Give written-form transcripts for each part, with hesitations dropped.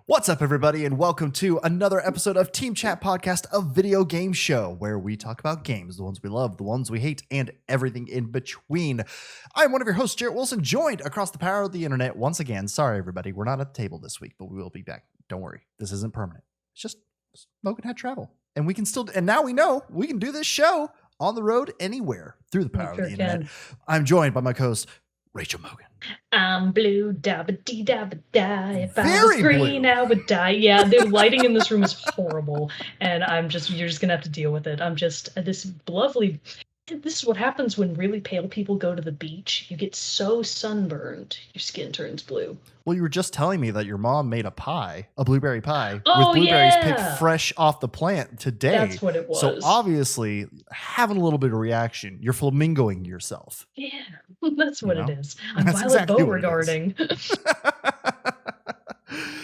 What's up, everybody, and welcome to another episode of Team Chat Podcast, a video game show where we talk about games, the ones we love, the ones we hate, and everything in between. I'm one of your hosts, Jerrett Wilson, joined across the power of the internet once again. Sorry, everybody, we're not at the table this week, but we will be back. Don't worry, this isn't permanent. It's just Mogan had travel, and we can still. And now we know we can do this show on the road anywhere through the power of the internet. I'm joined by my co-host, Rachel Mogan. I'm blue, dabba-dee-dabba-die. If I was green, I would die. Yeah, the lighting in this room is horrible, and you're just gonna have to deal with it. This lovely. This is what happens when really pale people go to the beach. You get so sunburned, your skin turns blue. Well, you were just telling me that your mom made a blueberry pie, with blueberries picked fresh off the plant today. That's what it was. So obviously, having a little bit of reaction, you're flamingoing yourself. Yeah, that's what it is. I'm Violet Beauregarding.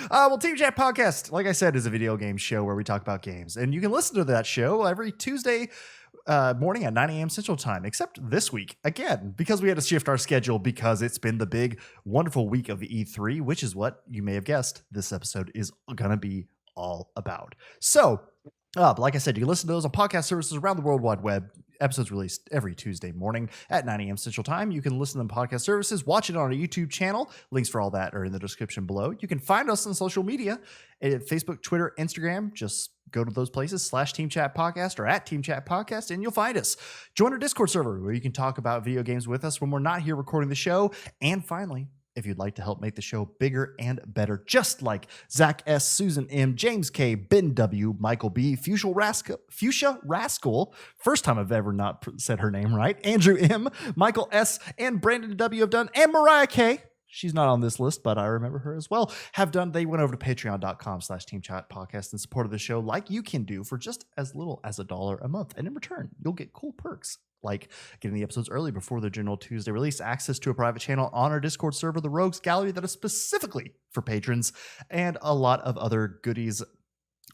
Well, Team Chat Podcast, like I said, is a video game show where we talk about games. And you can listen to that show every Tuesday morning at 9 a.m. Central Time, except this week, again, because we had to shift our schedule because it's been the big, wonderful week of E3, which is what you may have guessed this episode is going to be all about. So, like I said, you can listen to those on podcast services around the World Wide Web. Episodes released every Tuesday morning at 9 a.m. Central Time. You can listen to them on podcast services, watch it on our YouTube channel. Links for all that are in the description below. You can find us on social media at Facebook, Twitter, Instagram. Just go to those places, /Team Chat Podcast or at Team Chat Podcast, and you'll find us. Join our Discord server where you can talk about video games with us when we're not here recording the show. And finally, if you'd like to help make the show bigger and better, just like Zach S., Susan M., James K., Ben W., Michael B., Fuchsia Rascal, first time I've ever not said her name right, Andrew M., Michael S., and Brandon W. have done, and Mariah K., she's not on this list, but I remember her as well, have done. They went over to patreon.com/Team Chat Podcast and supported the show like you can do for just as little as $1 a month. And in return, you'll get cool perks like getting the episodes early before the general Tuesday release, access to a private channel on our Discord server, the Rogues Gallery that is specifically for patrons, and a lot of other goodies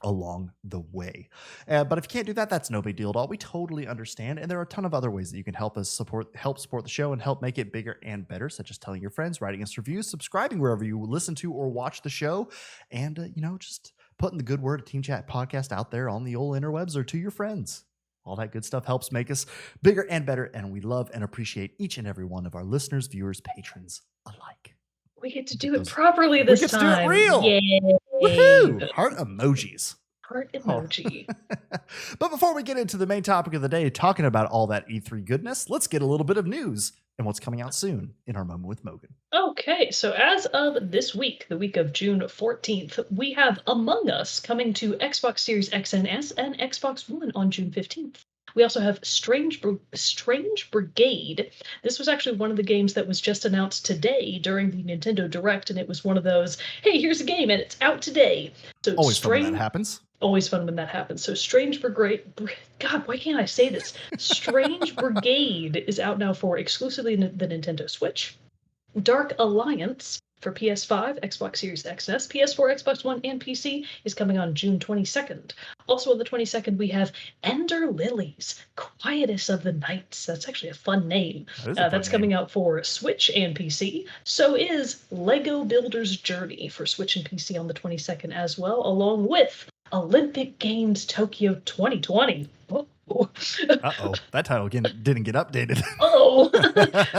along the way. But if you can't do that, that's no big deal at all. We totally understand. And there are a ton of other ways that you can help support the show and help make it bigger and better, such as telling your friends, writing us reviews, subscribing wherever you listen to or watch the show, and just putting the good word of Team Chat Podcast out there on the old interwebs or to your friends. All that good stuff helps make us bigger and better, and we love and appreciate each and every one of our listeners, viewers, patrons alike. We get to do it properly this time. We get to do it real. Yay. Woohoo! Heart emojis. Heart emoji. But before we get into the main topic of the day, talking about all that E3 goodness, let's get a little bit of news and what's coming out soon in our Moment with Mogan. Okay, so as of this week, the week of June 14th, we have Among Us coming to Xbox Series X and S and Xbox One on June 15th. We also have Strange Brigade. This was actually one of the games that was just announced today during the Nintendo Direct, and it was one of those, hey, here's a game, and it's out today. So always fun when that happens. Always fun when that happens. So Strange Brigade... God, why can't I say this? Strange Brigade is out now for exclusively the Nintendo Switch. Dark Alliance for PS5, Xbox Series XS, PS4, Xbox One, and PC is coming on June 22nd. Also on the 22nd, we have Ender Lilies, Quietus of the Nights. That's actually a fun name. That's coming out for Switch and PC. So is Lego Builder's Journey for Switch and PC on the 22nd as well, along with Olympic Games Tokyo 2020. Uh-oh, that title didn't get updated.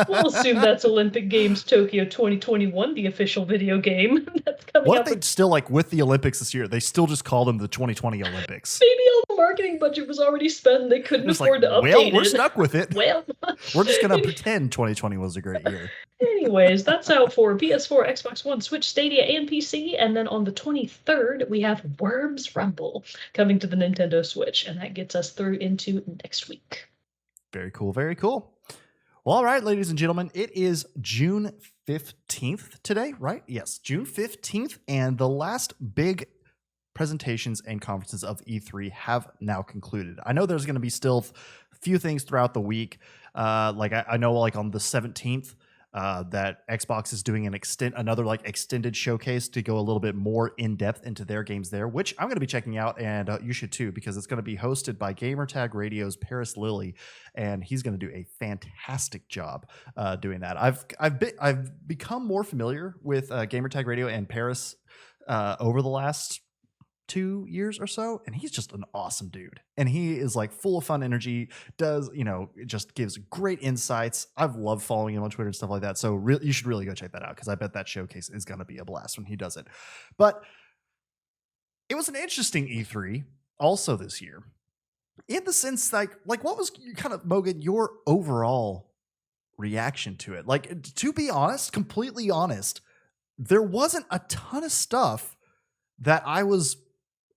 We'll assume that's Olympic Games Tokyo 2021, the official video game that's coming What up. if they still, with the Olympics this year, they still just call them the 2020 Olympics? Maybe all the marketing budget was already spent and they couldn't afford to update it. Well, we're stuck with it. Well, we're just going to pretend 2020 was a great year. Anyways, that's out for PS4, Xbox One, Switch, Stadia, and PC. And then on the 23rd, we have Worms Rumble coming to the Nintendo Switch. And that gets us through into next week. Very cool, very cool. Well, all right, ladies and gentlemen, it is June 15th today, right? Yes, June 15th. And the last big presentations and conferences of E3 have now concluded. I know there's going to be still a few things throughout the week. I know on the 17th, that Xbox is doing another extended showcase to go a little bit more in depth into their games there, which I'm going to be checking out, and you should too, because it's going to be hosted by Gamertag Radio's Paris Lilly, and he's going to do a fantastic job doing that. I've become more familiar with Gamertag Radio and Paris over the last 2 years or so, and he's just an awesome dude. And he is like full of fun energy, does, it just gives great insights. I've loved following him on Twitter and stuff like that. So you should really go check that out, because I bet that showcase is going to be a blast when he does it. But it was an interesting E3 also this year, in the sense like what was kind of, Mogan, your overall reaction to it? Like, to be honest, completely honest, there wasn't a ton of stuff that I was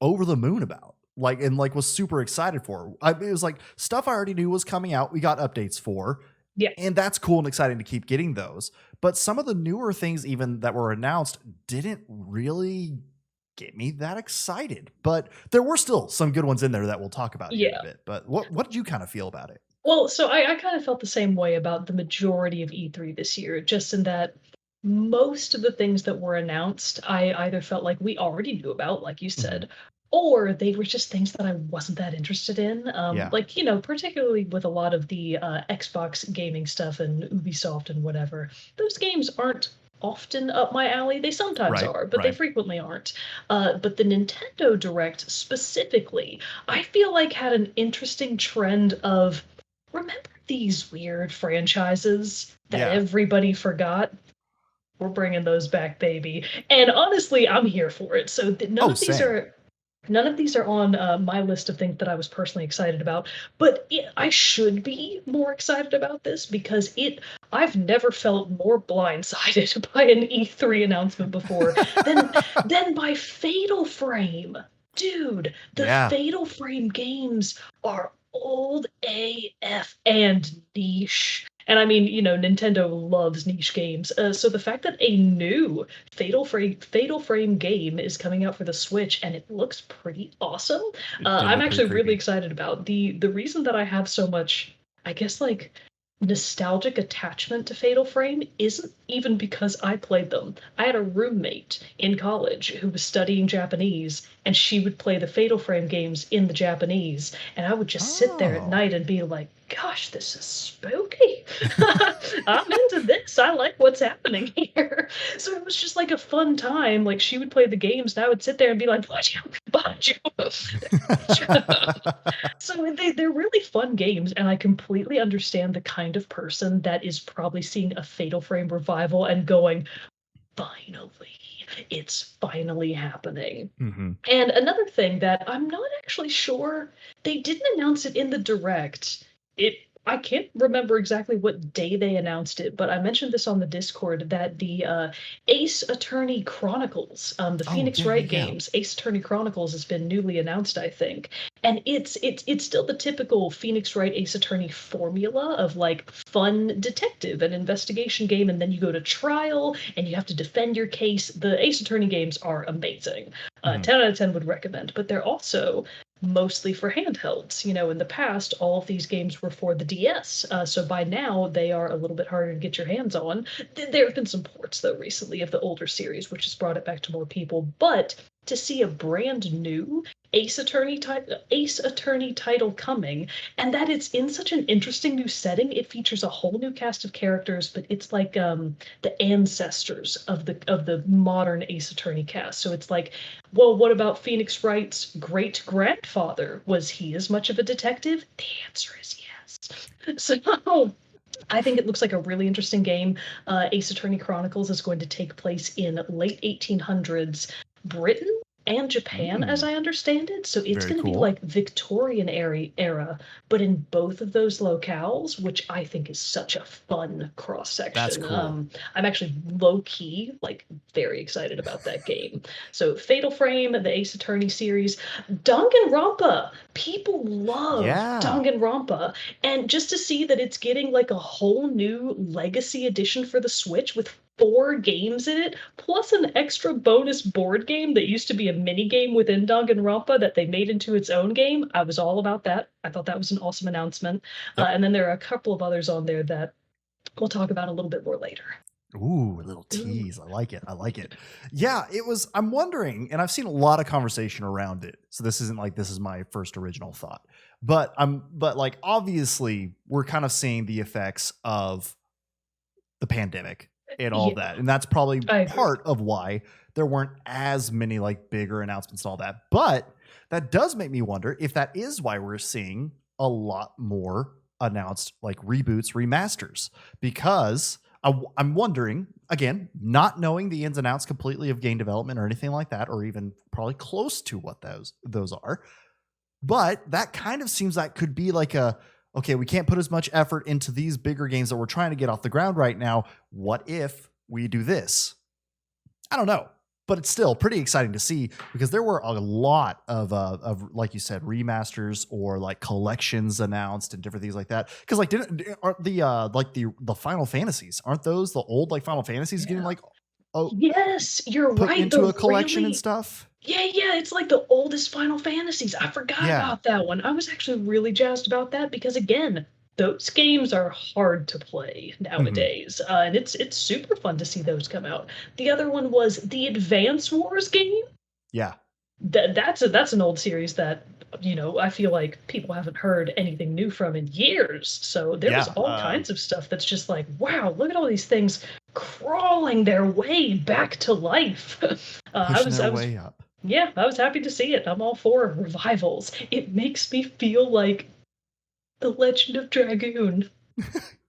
over the moon about, and was super excited for. It was like stuff I already knew was coming out. We got updates for, Yeah. and that's cool and exciting to keep getting those. But some of the newer things, even that were announced, didn't really get me that excited. But there were still some good ones in there that we'll talk about here in a bit. But what did you kind of feel about it? Well, so I kind of felt the same way about the majority of E3 this year, just in that most of the things that were announced, I either felt like we already knew about, like you said, or they were just things that I wasn't that interested in. Yeah. Like, particularly with a lot of the Xbox gaming stuff and Ubisoft and whatever, those games aren't often up my alley. They sometimes are, but they frequently aren't. But the Nintendo Direct specifically, I feel like had an interesting trend of, remember these weird franchises that everybody forgot? We're bringing those back, baby. And honestly, I'm here for it. So none of these are on my list of things that I was personally excited about. But I should be more excited about this, because I've never felt more blindsided by an E3 announcement before than by Fatal Frame. Dude, the Fatal Frame games are old AF and niche. And I mean, Nintendo loves niche games. So the fact that a new Fatal Frame game is coming out for the Switch, and it looks pretty awesome, I'm actually really excited about. The reason that I have so much, I guess, like, nostalgic attachment to Fatal Frame isn't even because I played them. I had a roommate in college who was studying Japanese, and she would play the Fatal Frame games in the Japanese, and I would just sit there at night and be like, gosh, this is spooky. I'm into this. I like what's happening here. So it was just like a fun time. Like, she would play the games, and I would sit there and be like, watch out, behind you. So they're really fun games, and I completely understand the kind of person that is probably seeing a Fatal Frame revival and going, finally, it's finally happening. And another thing that I'm not actually sure, they didn't announce it in the Direct. I can't remember exactly what day they announced it, but I mentioned this on the Discord that the Ace Attorney Chronicles, the Phoenix Wright games, Ace Attorney Chronicles has been newly announced, I think. And it's still the typical Phoenix Wright Ace Attorney formula of like fun detective and investigation game, and then you go to trial and you have to defend your case. The Ace Attorney games are amazing. 10 out of 10 would recommend, but they're also mostly for handhelds. In the past, all of these games were for the DS, so by now they are a little bit harder to get your hands on. There have been some ports, though, recently of the older series, which has brought it back to more people, but to see a brand new Ace Attorney title coming, and that it's in such an interesting new setting. It features a whole new cast of characters, but it's like the ancestors of the modern Ace Attorney cast. So it's like, well, what about Phoenix Wright's great grandfather? Was he as much of a detective? The answer is yes. So I think it looks like a really interesting game. Ace Attorney Chronicles is going to take place in late 1800s Britain and Japan, as I understand it. So it's going to be like Victorian era, but in both of those locales, which I think is such a fun cross section. That's cool. I'm actually low key, like, very excited about that game. So Fatal Frame, the Ace Attorney series, Danganronpa. People love Danganronpa, and just to see that it's getting like a whole new legacy edition for the Switch with 4 games in it, plus an extra bonus board game that used to be a mini game within Danganronpa that they made into its own game. I was all about that. I thought that was an awesome announcement. And then there are a couple of others on there that we'll talk about a little bit more later. Ooh, a little tease. I like it. Yeah, it was, I'm wondering, and I've seen a lot of conversation around it. So this isn't like this is my first original thought. But like obviously we're kind of seeing the effects of the pandemic and all Yeah, that. And that's probably I agree. part of why there weren't as many like bigger announcements and all that. But that does make me wonder if that is why we're seeing a lot more announced like reboots, remasters, because I'm wondering again, not knowing the ins and outs completely of game development or anything like that, or even probably close to what those are. But that kind of seems like could be like a okay, we can't put as much effort into these bigger games that we're trying to get off the ground right now. What if we do this? I don't know, but it's still pretty exciting to see because there were a lot of like you said remasters or like collections announced and different things like that. Because like aren't the Final Fantasies, aren't those the old like Final Fantasies getting Yeah. like oh Yes, you're put right. into The a collection and really stuff? yeah, it's like the oldest Final Fantasies. I forgot Yeah. about that one. I was actually really jazzed about that because again, those games are hard to play Hmm. nowadays, and it's super fun to see those come out. The other one was the Advance Wars game. Yeah. That's an old series that I feel like people haven't heard anything new from in years. So there was Yeah. all kinds of stuff that's just like, wow, look at all these things crawling their way back to life. Pushing their way up. Yeah, I was happy to see it. I'm all for revivals. It makes me feel like the Legend of Dragoon.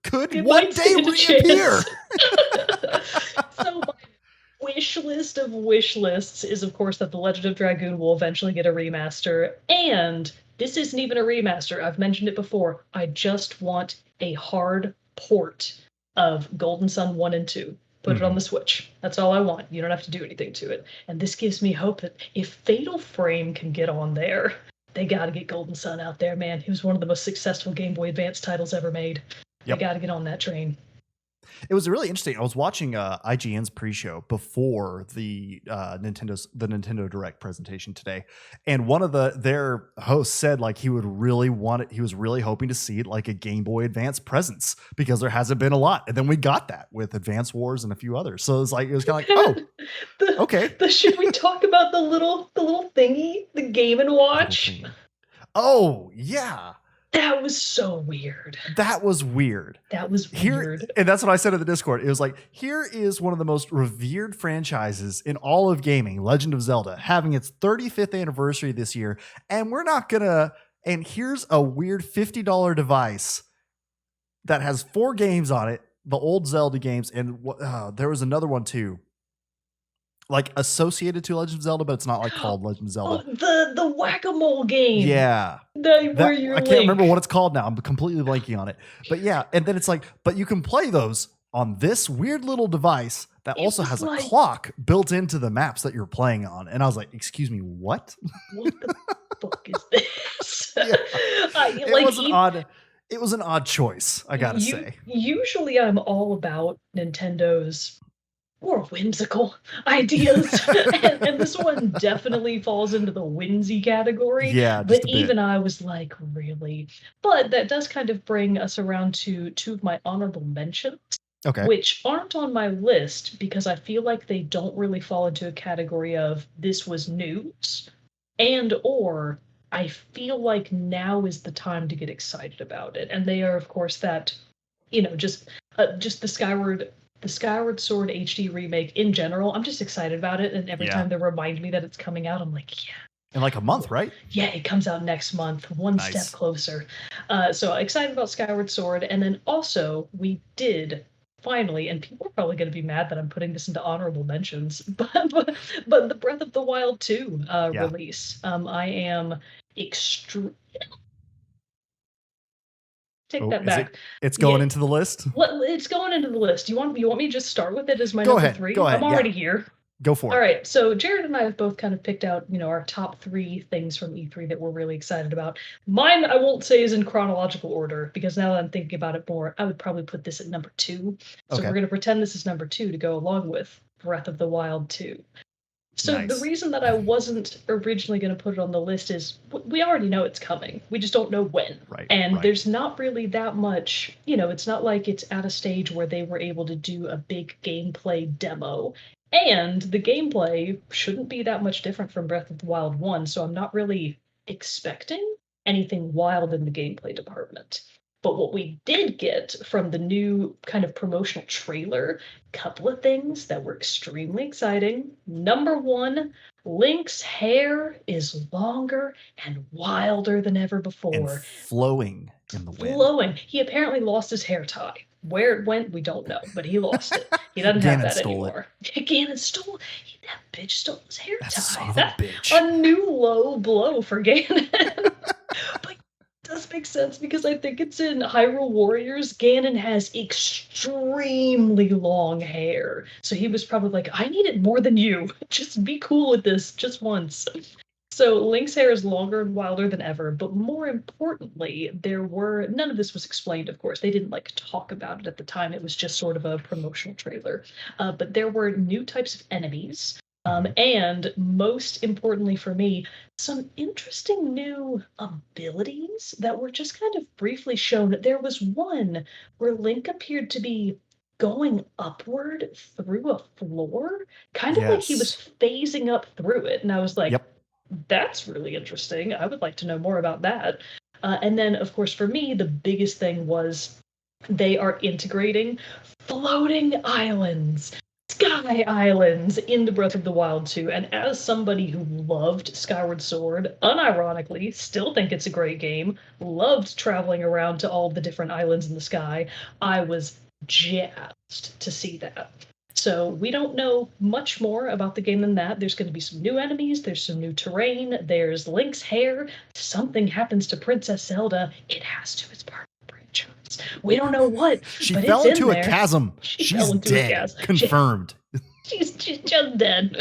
Could It one might day stand a reappear. chance. So my wish list of wish lists is, of course, that the Legend of Dragoon will eventually get a remaster. And this isn't even a remaster. I've mentioned it before. I just want a hard port of Golden Sun 1 and 2. Put it on Mhm. the Switch. That's all I want. You don't have to do anything to it. And this gives me hope that if Fatal Frame can get on there, they got to get Golden Sun out there, man. He was one of the most successful Game Boy Advance titles ever made. They Yep. got to get on that train. It was really interesting. I was watching IGN's pre-show before the Nintendo Direct presentation today, and one of their hosts said like he would really want it. He was really hoping to see like a Game Boy Advance presence because there hasn't been a lot, and then we got that with Advance Wars and a few others. So it was kind of like, oh, the okay, should we talk about the little thingy, the Game and little Watch? thingy. Oh yeah, That was so weird. that was weird. That was Here, weird. and that's what I said in the Discord. It was like, here is one of the most revered franchises in all of gaming, Legend of Zelda, having its 35th anniversary this year, and we're not gonna. And here's a weird $50 device that has 4 games on it, the old Zelda games, and there was another one too, like associated to Legend of Zelda, but it's not like called Legend of Oh, Zelda. the whack-a-mole game. Yeah. Where That you're I can't remember Link. what it's called now. I'm completely blanking on it. But yeah, and then it's like, but you can play those on this weird little device that It also was has a like, clock built into the maps that you're playing on. And I was like, excuse me, what? what the fuck is this? Yeah. I It like was an odd choice, I gotta say. usually I'm all about Nintendo's more whimsical ideas. And this one definitely falls into the whimsy category. Yeah, But just a bit. even I was like, really? But that does kind of bring us around to two of my honorable mentions, Okay. which aren't on my list because I feel like they don't really fall into a category of this was news and or I feel like now is the time to get excited about it. And they are, of course, that just the Skyward Sword HD remake in general. I'm just excited about it, and every Yeah. time they remind me that it's coming out, I'm like, yeah, In like a month, right? yeah, it comes out next month, one step Nice. closer. So excited about Skyward Sword, and then also we did finally, and people are probably going to be mad that I'm putting this into honorable mentions, but the Breath of the Wild 2 Yeah. release. I am extreme. Take Oh, that is it back. it's Yeah, going into the list? it's going into the list. You want me to just start with it as my Go number ahead. three? Go I'm ahead. Yeah. already here. Go for All it. right, so Jared and I have both kind of picked out, our top 3 things from E3 that we're really excited about. Mine, I won't say is in chronological order because now that I'm thinking about it more, I would probably put this at number 2. So Okay. we're going to pretend this is number 2 to go along with Breath of the Wild 2. So the Nice. reason that I wasn't originally going to put it on the list is we already know it's coming. We just don't know when. Right. And Right. there's not really that much, it's not like it's at a stage where they were able to do a big gameplay demo. And the gameplay shouldn't be that much different from Breath of the Wild 1, so I'm not really expecting anything wild in the gameplay department. But what we did get from the new kind of promotional trailer, couple of things that were extremely exciting. Number one, Link's hair is longer and wilder than ever And before. flowing in the wind. Flowing. He apparently lost his hair tie. Where it went, we don't know, but he lost it. He doesn't have Ganon that stole it. anymore. Ganon stole. That bitch stole his hair That tie. son of a That's bitch. a new low blow for Ganon. But it does make sense because I think it's in Hyrule Warriors. Ganon has extremely long hair. So he was probably like, I need it more than you. Just be cool with this just once. So Link's hair is longer and wilder than ever, but more importantly, none of this was explained, of course. They didn't like talk about it at the time. It was just sort of a promotional trailer. But there were new types of enemies. And most importantly for me, some interesting new abilities that were just kind of briefly shown. There was one where Link appeared to be going upward through a floor, kind of like he was phasing up through it. And I was like, Yep. that's really interesting. I would like to know more about that. And then, of course, for me, the biggest thing was they are integrating floating islands, sky islands into Breath of the Wild 2. And as somebody who loved Skyward Sword, unironically, still think it's a great game, loved traveling around to all the different islands in the sky, I was jazzed to see that. So we don't know much more about the game than that. There's going to be some new enemies. There's some new terrain. There's Link's hair. Something happens to Princess Zelda. It has to. It's part of the franchise. We don't know what. She but fell it's into in a there. chasm. She She's fell into a dead. chasm. Confirmed. She's just dead.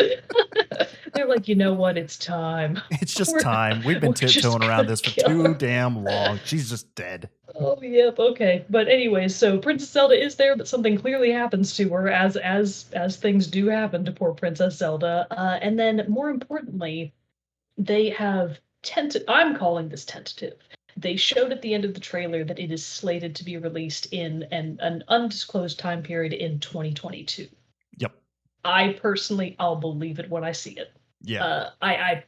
They're like, you know what? It's time. It's just time. We've been tiptoeing around this for too damn long. She's just dead. Oh, yep, okay. But anyways, so Princess Zelda is there, but something clearly happens to her, as things do happen to poor Princess Zelda. And then, more importantly, they have I'm calling this tentative. They showed at the end of the trailer that it is slated to be released in an undisclosed time period in 2022. Yep. I'll believe it when I see it. Yeah. I'm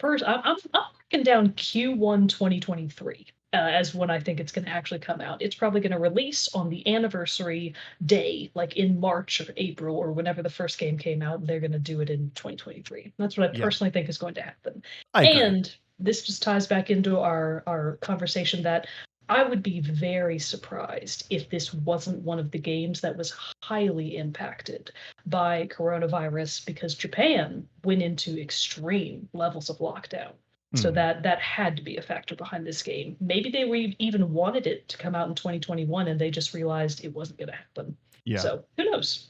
marking down Q1 2023 as when I think it's going to actually come out. It's probably going to release on the anniversary day, like in March or April or whenever the first game came out. They're going to do it in 2023. That's what I personally think is going to happen. I agree. And this just ties back into our conversation that I would be very surprised if this wasn't one of the games that was highly impacted by coronavirus because Japan went into extreme levels of lockdown. So that had to be a factor behind this game. Maybe they even wanted it to come out in 2021 and they just realized it wasn't going to happen. Yeah. So who knows?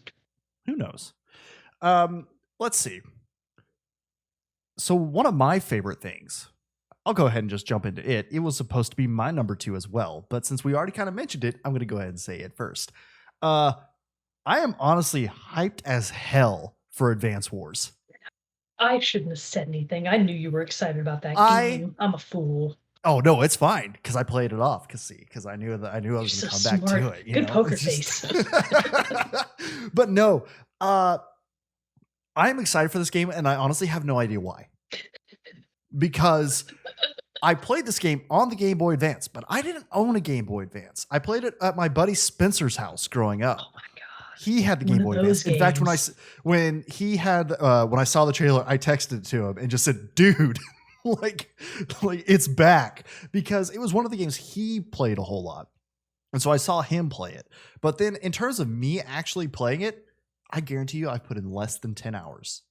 Who knows? Let's see. So one of my favorite things, I'll go ahead and just jump into it. It was supposed to be my number 2 as well, but since we already kind of mentioned it, I'm going to go ahead and say it first. I am honestly hyped as hell for Advance Wars. I shouldn't have said anything. I knew you were excited about that game. I'm a fool. Oh no, it's fine because I played it off. Because I knew I was going to come back to it. Good poker face. But no, I am excited for this game, and I honestly have no idea why. Because I played this game on the Game Boy Advance, but I didn't own a Game Boy Advance. I played it at my buddy Spencer's house growing up. Oh my god. He had the Game Boy Advance. In fact, when I saw the trailer, I texted it to him and just said, "Dude, like it's back," because it was one of the games he played a whole lot, and so I saw him play it. But then, in terms of me actually playing it, I guarantee you, I've put in less than 10 hours.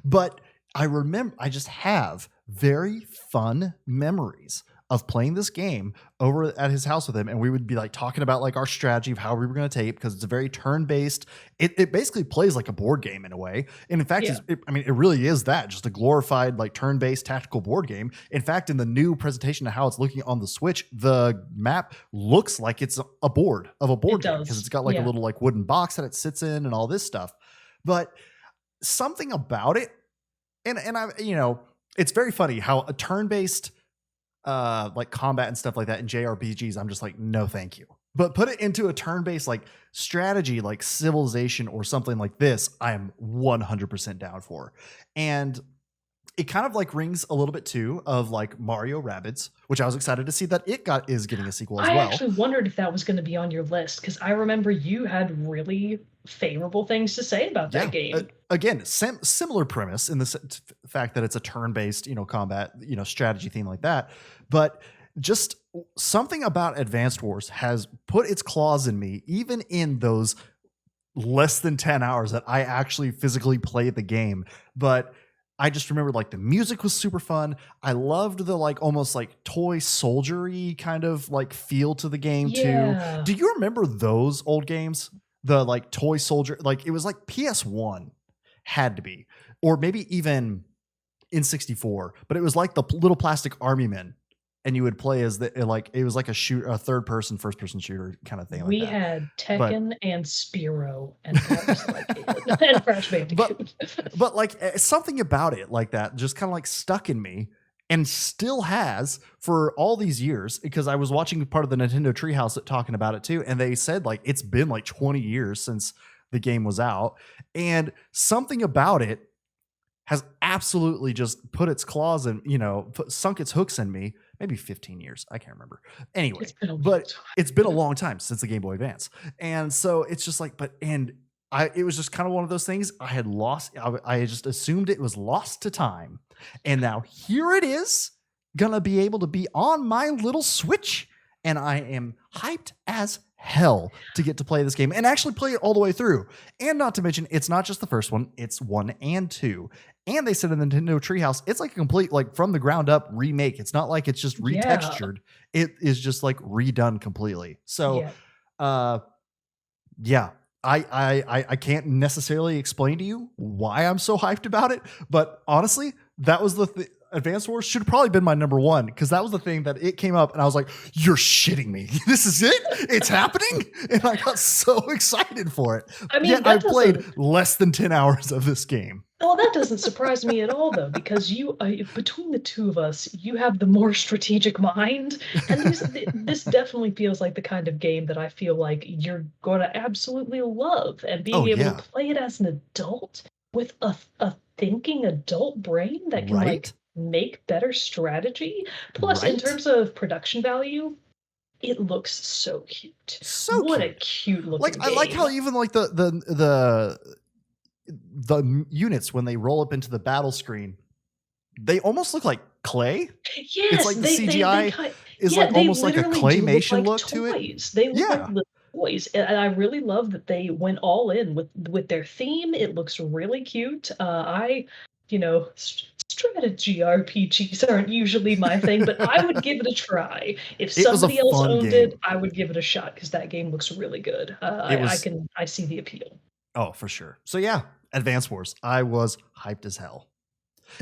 But I just have very fun memories of playing this game over at his house with him. And we would be like talking about like our strategy of how we were going to take it because it's a very turn-based. It basically plays like a board game in a way. And in fact, it really is that, just a glorified like turn-based tactical board game. In fact, in the new presentation of how it's looking on the Switch, the map looks like it's a board game because it's got like a little like wooden box that it sits in and all this stuff. But something about it, and I, it's very funny how a turn-based like combat and stuff like that in JRPGs, I'm just like, no, thank you. But put it into a turn-based like strategy, like Civilization or something like this, I am 100% down for. And it kind of like rings a little bit too of like Mario Rabbids, which I was excited to see that is getting a sequel as I well. actually wondered if that was going to be on your list because I remember you had really favorable things to say about that Yeah. game. Again, similar premise in the fact that it's a turn-based, combat, strategy theme like that, but just something about Advanced Wars has put its claws in me, even in those less than 10 hours that I actually physically played the game. But I just remember like the music was super fun. I loved the like almost like toy soldiery kind of like feel to the game too. Yeah. Do you remember those old games? The like toy soldier, like it was like PS1 had to be, or maybe even in 64, but it was like the little plastic army men. And you would play as the like it was like a third person, first person shooter kind of thing like We that. had But Tekken and Spyro, and that was like it. And Crash Bandicoot. but like something about it like that just kind of like stuck in me and still has for all these years, because I was watching part of the Nintendo Treehouse talking about it too, and they said like it's been like 20 years since the game was out, and something about it has absolutely just put its claws in, sunk its hooks in me. Maybe 15 years. I can't remember. It's Anyway, been a long but time. it's been a long time since the Game Boy Advance. And so it's just like, it was just kind of one of those things I had lost. I just assumed it was lost to time. And now here it is, gonna be able to be on my little Switch. And I am hyped as hell to get to play this game and actually play it all the way through. And not to mention, it's not just the first one, it's 1 and 2. And they said in the Nintendo Treehouse, it's like a complete, like from the ground up remake. It's not like it's just retextured. It is just like redone completely. So, yeah, I can't necessarily explain to you why I'm so hyped about it, but honestly, that was Advanced Wars should have probably been my number one, because that was the thing that it came up and I was like, you're shitting me. This is it? It's happening? And I got so excited for it. I mean, yet I've played less than 10 hours of this game. Well, that doesn't surprise me at all, though, because between the two of us, you have the more strategic mind, and this definitely feels like the kind of game that I feel like you're going to absolutely love, and being able to play it as an adult with a thinking adult brain that can like make better strategy. Plus, in terms of production value, it looks so cute. What a cute looking game. I like how even like the units, when they roll up into the battle screen, they almost look like clay. Yes, it's like the CGI is like almost like a claymation look to it. They look like little toys, and I really love that they went all in with their theme. It looks really cute. Strategy RPGs aren't usually my thing, but I would give it a try. If somebody else owned it, I would give it a shot because that game looks really good. I see the appeal. Oh, for sure. So yeah, Advance Wars. I was hyped as hell.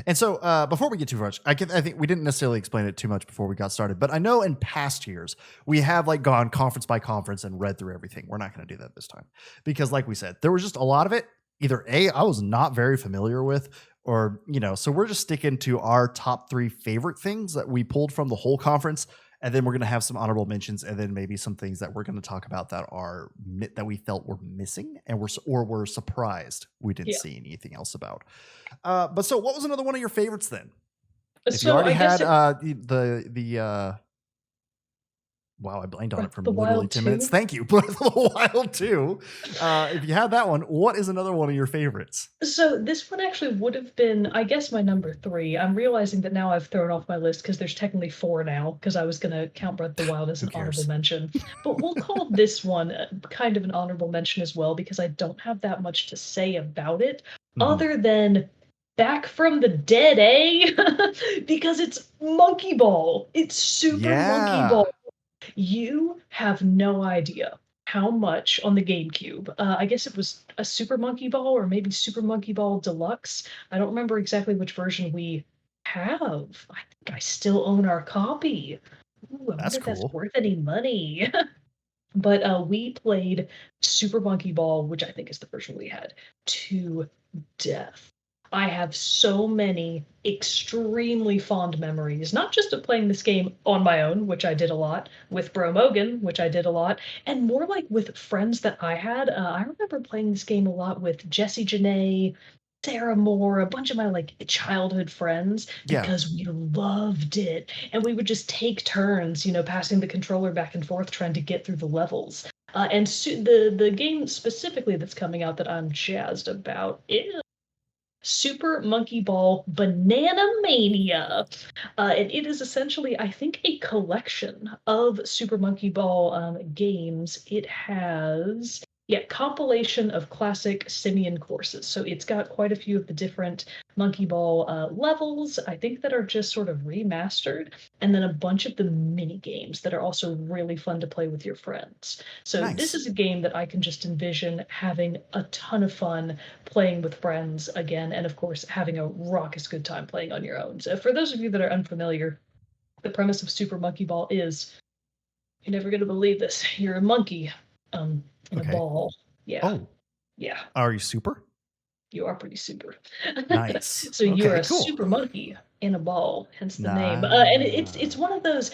And so before we get too much, I think we didn't necessarily explain it too much before we got started, but I know in past years we have like gone conference by conference and read through everything. We're not going to do that this time because, like we said, there was just a lot of it. Either I was not very familiar with, or so we're just sticking to our top 3 favorite things that we pulled from the whole conference. And then we're going to have some honorable mentions, and then maybe some things that we're going to talk about that we felt were missing and were surprised we didn't see anything else about. But so what was another one of your favorites then? If you already had wow, I blanked on it for literally 10 minutes. Thank you. Breath of the Wild 2. If you had that one, what is another one of your favorites? So this one actually would have been, I guess, my number 3. I'm realizing that now I've thrown off my list because there's technically 4 now, because I was going to count Breath of the Wild as an honorable mention. But we'll call this one kind of an honorable mention as well, because I don't have that much to say about it, other than Back from the Dead, because it's Monkey Ball. It's Super Monkey Ball. You have no idea how much on the GameCube. I guess it was a Super Monkey Ball or maybe Super Monkey Ball Deluxe. I don't remember exactly which version we have. I think I still own our copy. Ooh, I wonder if that's worth any money. But we played Super Monkey Ball, which I think is the version we had, to death. I have so many extremely fond memories, not just of playing this game on my own, which I did a lot, with Bro Mogan, which I did a lot, and more like with friends that I had. I remember playing this game a lot with Jesse Janae, Sarah Moore, a bunch of my like childhood friends, Yeah. because we loved it. And we would just take turns, passing the controller back and forth trying to get through the levels. And the game specifically that's coming out that I'm jazzed about is Super Monkey Ball Banana Mania. And it is essentially, I think, a collection of Super Monkey Ball games. It has, yeah, compilation of classic Simian courses. So it's got quite a few of the different Monkey Ball levels, I think, that are just sort of remastered, and then a bunch of the mini games that are also really fun to play with your friends. So this Nice. is a game that I can just envision having a ton of fun playing with friends again, and of course, having a raucous good time playing on your own. So, for those of you that are unfamiliar, the premise of Super Monkey Ball is you're never going to believe this. You're a monkey in a Okay. ball. Yeah. Oh, Yeah. are you super? You are pretty super. Nice. So you are Okay, a cool. super monkey in a ball, hence the name. And it's Nah. one of those,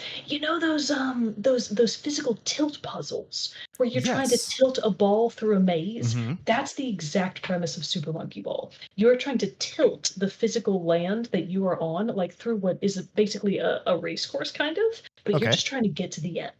those physical tilt puzzles where you're trying to Yes. tilt a ball through a maze. Mm-hmm. That's the exact premise of Super Monkey Ball. You're trying to tilt the physical land that you are on, like through what is basically a race course, kind of, but you're Okay. just trying to get to the end.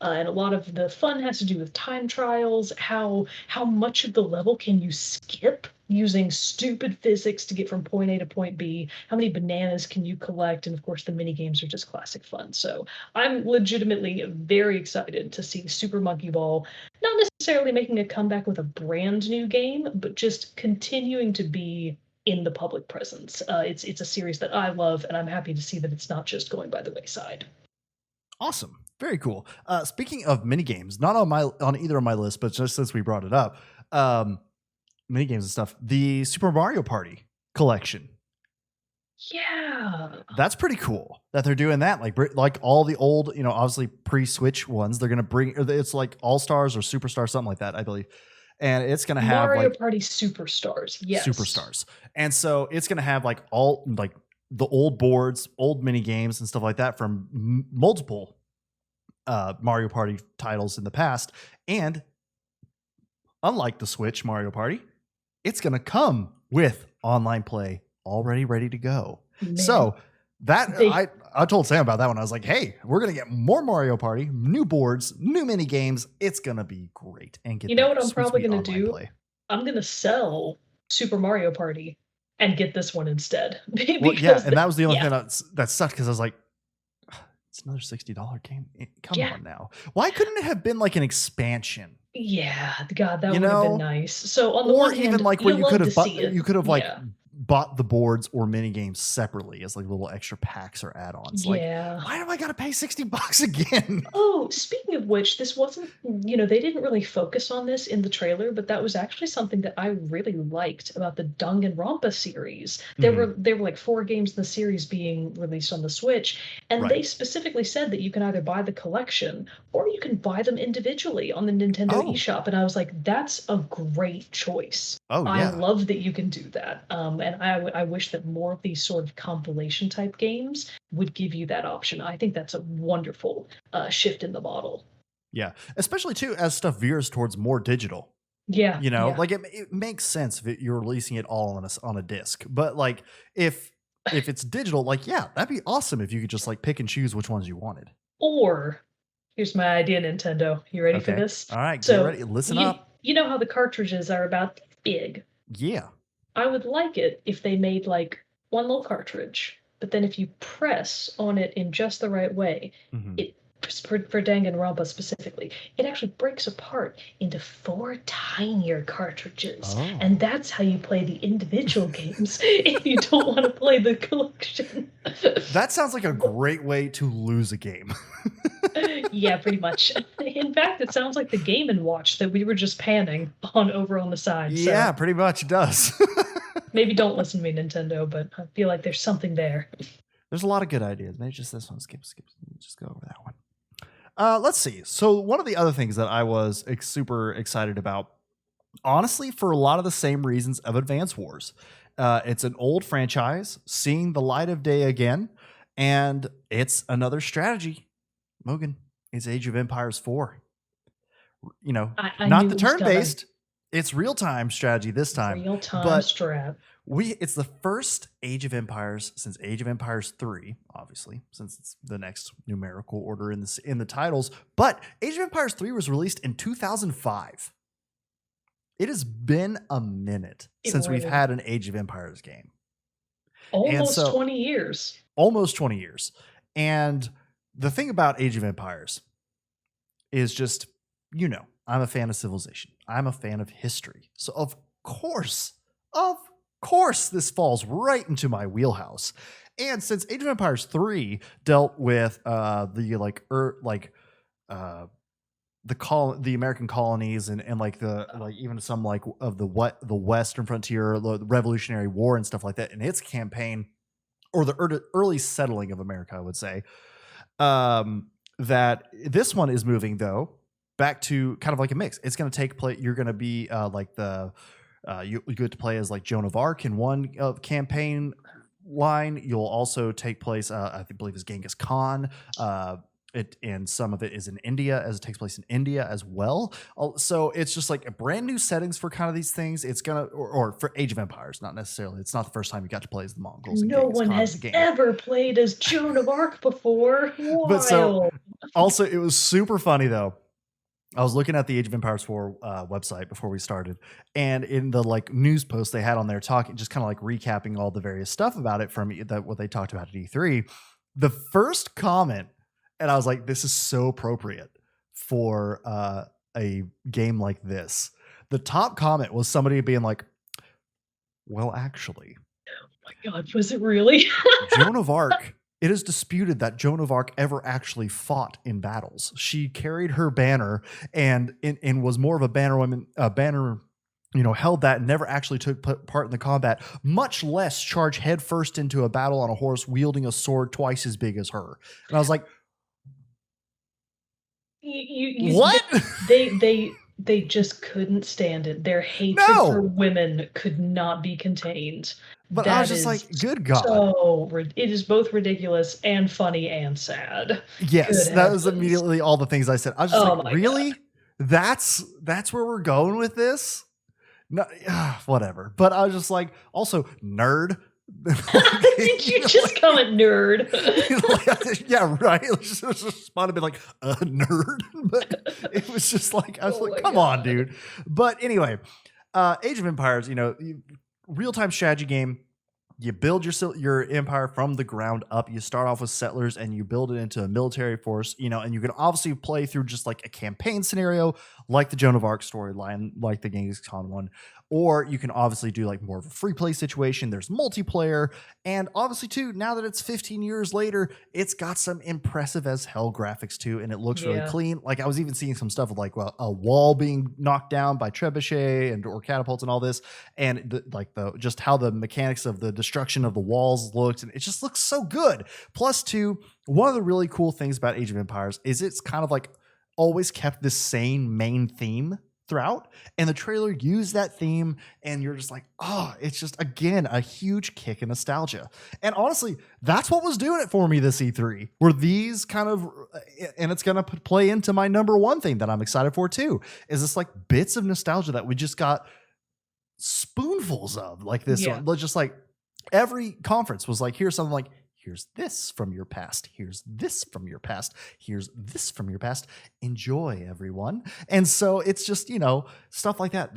And a lot of the fun has to do with time trials. How much of the level can you skip using stupid physics to get from point A to point B? How many bananas can you collect? And of course, the mini games are just classic fun. So I'm legitimately very excited to see Super Monkey Ball not necessarily making a comeback with a brand new game, but just continuing to be in the public presence. It's a series that I love, and I'm happy to see that it's not just going by the wayside. Awesome. Very cool. Speaking of mini games, not on either of my lists, but just since we brought it up, mini games and stuff, the Super Mario Party collection. Yeah. That's pretty cool that they're doing that. Like all the old, obviously pre-Switch ones, they're gonna bring. It's like All Stars or Superstar, something like that, I believe. And it's gonna have Mario like Party Superstars. Yes. superstars, and so it's gonna have like all like the old boards, old mini games, and stuff like that from multiple Mario Party titles in the past. And unlike the Switch Mario Party, it's going to come with online play already ready to go. Man, So that they I told Sam about that one. I was like, hey, we're going to get more Mario Party, new boards, new mini games. It's going to be great, and get You know that what I'm sweet, probably sweet gonna online do? play. I'm gonna sell Super Mario Party and get this one instead. Well, yeah, Because and that was the only yeah, thing that sucked, because I was like, it's another $60 game. Come yeah, on now. Why couldn't it have been like an expansion? yeah. God, that You would have been know, nice. So on the or one even hand, like where you love to see it. you could have like Yeah, bought the boards or mini games separately as like little extra packs or add-ons. Like, yeah. why do I gotta pay $60 again? Oh, speaking of which, this wasn't, they didn't really focus on this in the trailer, but that was actually something that I really liked about the Danganronpa series. Mhm. There were like four games in the series being released on the Switch, and Right. they specifically said that you can either buy the collection or you can buy them individually on the Nintendo Oh. eShop. And I was like, that's a great choice. Oh I yeah. love that you can do that. And I wish that more of these sort of compilation type games would give you that option. I think that's a wonderful shift in the model. Yeah. Especially too as stuff veers towards more digital. Yeah, yeah, Like it makes sense if you're releasing it all on a disc. But like if it's digital, like yeah, that'd be awesome if you could just like pick and choose which ones you wanted. or here's my idea, Nintendo. You ready for Okay. this? All right, get So ready. Listen you up. you know how the cartridges are about this big. Yeah. I would like it if they made like one little cartridge, but then if you press on it in just the right way, Mhm. it for Danganronpa specifically, it actually breaks apart into four tinier cartridges, and Oh. that's how you play the individual games if you don't want to play the collection. That sounds like a great way to lose a game. Yeah, pretty much. In fact, it sounds like the Game and Watch that we were just panning on over on the side. Yeah, So pretty much it does. maybe don't listen to me, Nintendo, but I feel like there's something there. There's a lot of good ideas. Maybe just this one. Skip. Just go over that one. Let's see. So one of the other things that I was super excited about, honestly, for a lot of the same reasons of Advance Wars. It's an old franchise seeing the light of day again, and it's another strategy. Mogan, it's Age of Empires 4. I Not knew the it was coming. turn-based. It's real-time strategy this time. Real time But strat. It's the first Age of Empires since Age of Empires 3, obviously, since it's the next numerical order in the titles. But Age of Empires 3 was released in 2005. It has been a minute since we've had an Age of Empires game. Almost 20 years. Almost 20 years. And the thing about Age of Empires is just, I'm a fan of civilization. I'm a fan of history. So of course, this falls right into my wheelhouse. And since Age of Empires 3 dealt with the American colonies and like even some like of the Western frontier, the Revolutionary War and stuff like that, in its campaign, or the early settling of America, I would say, that this one is moving though back to kind of like a mix. It's going to take place. You're going to be you get to play as like Joan of Arc in one campaign line. You'll also take place, I believe, as Genghis Khan. And some of it is in India, as it takes place in India as well. So it's just like a brand new settings for kind of these things. It's gonna, or for Age of Empires, not necessarily. It's not the first time you got to play as the Mongols. No one has ever played as Joan of Arc before. Wild. But so, also, it was super funny though. I was looking at the Age of Empires 4 website before we started, and in the like news post they had on there talking, just kind of like recapping all the various stuff about it from what they talked about at E3. The first comment. And I was like, this is so appropriate for a game like this. The top comment was somebody being like, well, actually. Oh my God, was it really? Joan of Arc, it is disputed that Joan of Arc ever actually fought in battles. She carried her banner and was more of a banner woman, held that and never actually took part in the combat, much less charge headfirst into a battle on a horse wielding a sword twice as big as her. And I was like, what? They just couldn't stand it. Their hatred for women could not be contained. But I was just like, good God. So it is both ridiculous and funny and sad. Yes, that was immediately all the things I said. I was just like, really? God. That's where we're going with this? No, whatever. But I was just like, also nerd. Did you just call it nerd? Yeah, right. It was just might have been like a nerd, but it was just like I was like, come on, dude. But anyway, Age of Empires, real-time strategy game. You build your empire from the ground up. You start off with settlers and you build it into a military force, and you can obviously play through just like a campaign scenario, like the Joan of Arc storyline, like the Genghis Khan one. Or you can obviously do like more of a free play situation. There's multiplayer. And obviously too, now that it's 15 years later, it's got some impressive as hell graphics too. And it looks really clean. Like I was even seeing some stuff of like, a wall being knocked down by trebuchet or catapults and all this. And just how the mechanics of the destruction of the walls looked. And it just looks so good. Plus too, one of the really cool things about Age of Empires is it's kind of like always kept the same main theme throughout, and the trailer used that theme, and you're just like, it's just again a huge kick in nostalgia. And honestly, that's what was doing it for me this E3, were these kind of, and it's gonna play into my number one thing that I'm excited for too, is this like bits of nostalgia that we just got spoonfuls of, like this one. Just like every conference was like, here's something like, here's this from your past. Here's this from your past. Here's this from your past. Enjoy, everyone. And so it's just, stuff like that.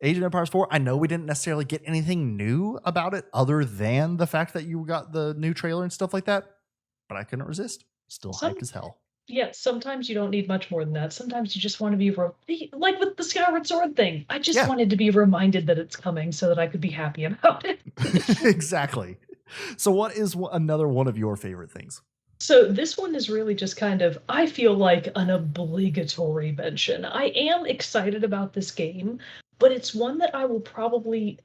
Age of Empires 4, I know we didn't necessarily get anything new about it other than the fact that you got the new trailer and stuff like that, but I couldn't resist. Still hyped as hell. Yeah, sometimes you don't need much more than that. Sometimes you just want to be, like with the Skyward Sword thing. I just wanted to be reminded that it's coming so that I could be happy about it. Exactly. So what is another one of your favorite things? So this one is really just kind of, I feel like an obligatory mention. I am excited about this game, but it's one that I will probably,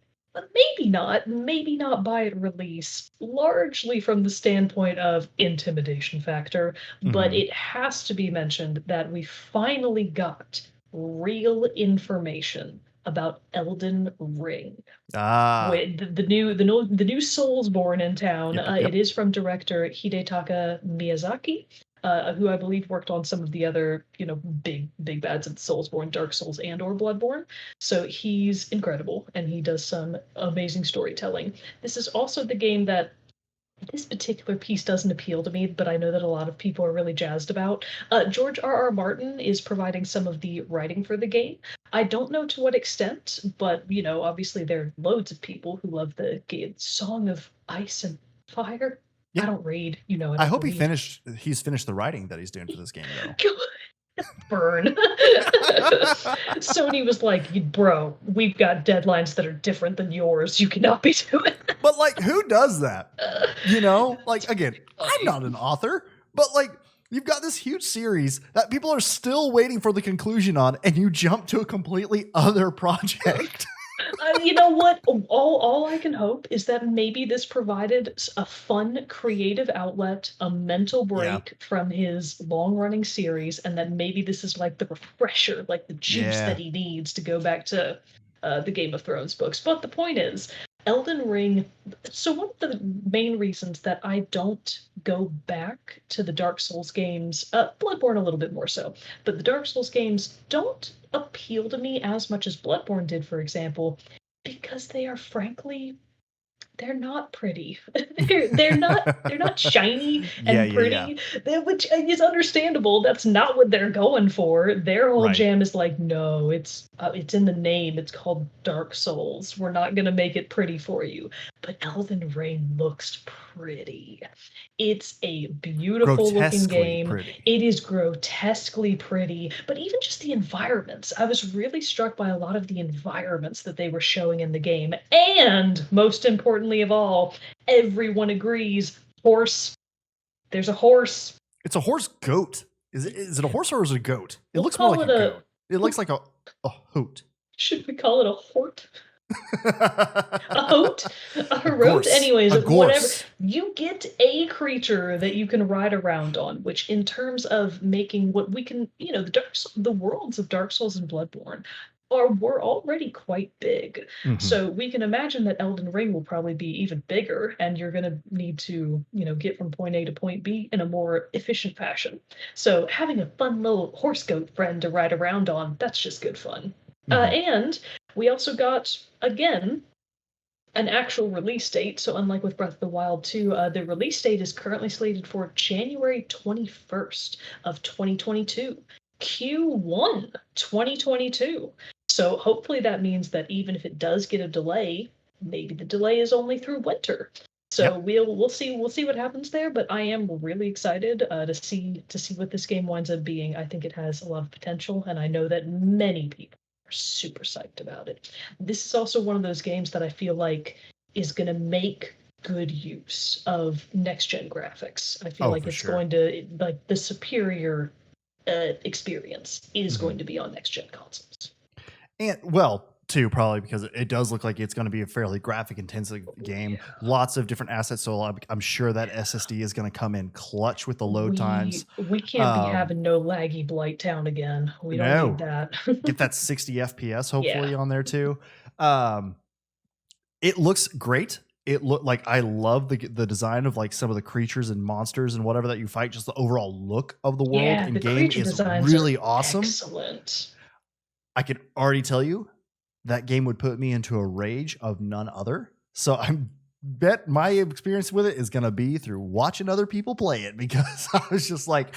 maybe not buy at release, largely from the standpoint of intimidation factor, but it has to be mentioned that we finally got real information about Elden Ring. The new Soulsborne in town. It is from director Hidetaka Miyazaki. who I believe worked on some of the other, big bads of Soulsborne, Dark Souls, and or Bloodborne. So he's incredible, and he does some amazing storytelling. This is also the game that this particular piece doesn't appeal to me, but I know that a lot of people are really jazzed about. George R.R. Martin is providing some of the writing for the game. I don't know to what extent, but obviously there are loads of people who love the game. Song of Ice and Fire. Yeah. I don't read, I I don't hope read. he's finished the writing that he's doing for this game though. Burn. Sony was like, bro, we've got deadlines that are different than yours. You cannot be doing that. But like, who does that? Like, again, I'm not an author, but like, you've got this huge series that people are still waiting for the conclusion on, and you jump to a completely other project. You know what? All I can hope is that maybe this provided a fun, creative outlet, a mental break from his long-running series, and that maybe this is like the refresher, like the juice that he needs to go back to the Game of Thrones books. But the point is, Elden Ring. So one of the main reasons that I don't go back to the Dark Souls games, Bloodborne a little bit more so, but the Dark Souls games don't appeal to me as much as Bloodborne did, for example, because they are frankly they're not pretty. they're not shiny and pretty. Which is understandable. That's not what they're going for. Their whole jam is like, no, it's in the name. It's called Dark Souls. We're not gonna make it pretty for you. But Elden Ring looks pretty. It's a beautiful looking game. Pretty. It is grotesquely pretty, but even just the environments. I was really struck by a lot of the environments that they were showing in the game. And most importantly of all, everyone agrees, horse. There's a horse. It's a horse goat. Is it a horse or is it a goat? It We'll looks more like call a goat. It looks like a hoot. Should we call it a hort? A hote? A herote? Gorse. Anyways, A whatever. gorse. You get a creature that you can ride around on, which in terms of making what we can, the worlds of Dark Souls and Bloodborne were already quite big. Mhm. So we can imagine that Elden Ring will probably be even bigger, and you're going to need to, get from point A to point B in a more efficient fashion. So having a fun little horse goat friend to ride around on, that's just good fun. And we also got, again, an actual release date. So unlike with Breath of the Wild 2, the release date is currently slated for January 21st of 2022. Q1 2022. So hopefully that means that even if it does get a delay, maybe the delay is only through winter. So we'll see what happens there, but I am really excited to see what this game winds up being. I think it has a lot of potential, and I know that many people are super psyched about it. This is also one of those games that I feel like is going to make good use of next gen graphics. I feel like it's going to, like, the superior experience is going to be on next gen consoles. And too, probably because it does look like it's going to be a fairly graphic intensive game. Lots of different assets, so I'm sure that SSD is going to come in clutch with the load times. We can't be having no laggy Blight Town again. We don't need that. Get that 60 FPS hopefully on there too. It looks great. It looked like, I love the design of like some of the creatures and monsters and whatever that you fight. Just the overall look of the world and game is really awesome. Excellent. I can already tell you that game would put me into a rage of none other. So I bet my experience with it is going to be through watching other people play it, because I was just like,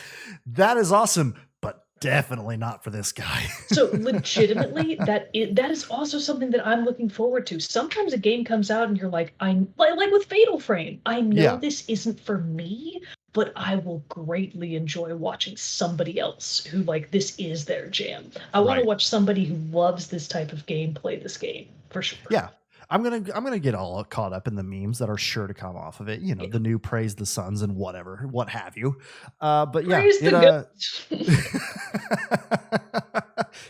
that is awesome, but definitely not for this guy. So legitimately, that is also something that I'm looking forward to. Sometimes a game comes out and you're like, like with Fatal Frame, I know this isn't for me, but I will greatly enjoy watching somebody else who, like, this is their jam. I want to watch somebody who loves this type of game play this game, for sure. Yeah. I'm gonna get all caught up in the memes that are sure to come off of it. The new praise the Suns and whatever, what have you. But praise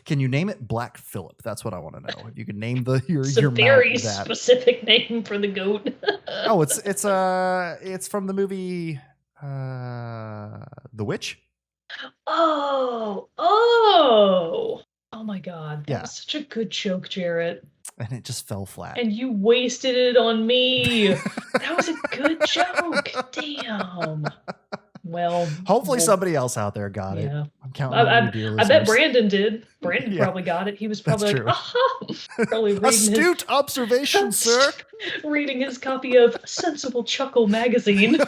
can you name it Black Phillip? That's what I want to know. If you can name your very specific name for the goat. Oh, it's from the movie The Witch. Oh my God. That was such a good joke, Jerrett. And it just fell flat. And you wasted it on me. That was a good joke. Damn. Well, Hopefully somebody else out there got it. yeah. I'm counting on you, dear I bet listeners. Brandon did. Brandon Yeah, probably got it. He was that's probably like, true. aha! Probably reading Astute observation, sir. reading his copy of Sensible Chuckle magazine.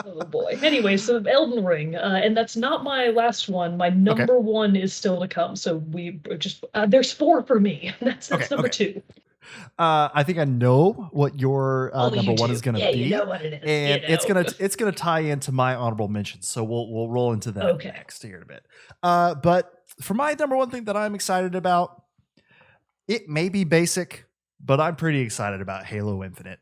Oh boy. Anyway, so Elden Ring, and that's not my last one. My Okay. number one is still to come. So we just there's four for me. That's Okay, number okay. two. I think I know what your Oh, number you one do. is going to Yeah, be, you know what it is. and You know. it's gonna tie into my honorable mentions. So we'll roll into that Okay. next here in a bit. But for my number one thing that I'm excited about, it may be basic, but I'm pretty excited about Halo Infinite.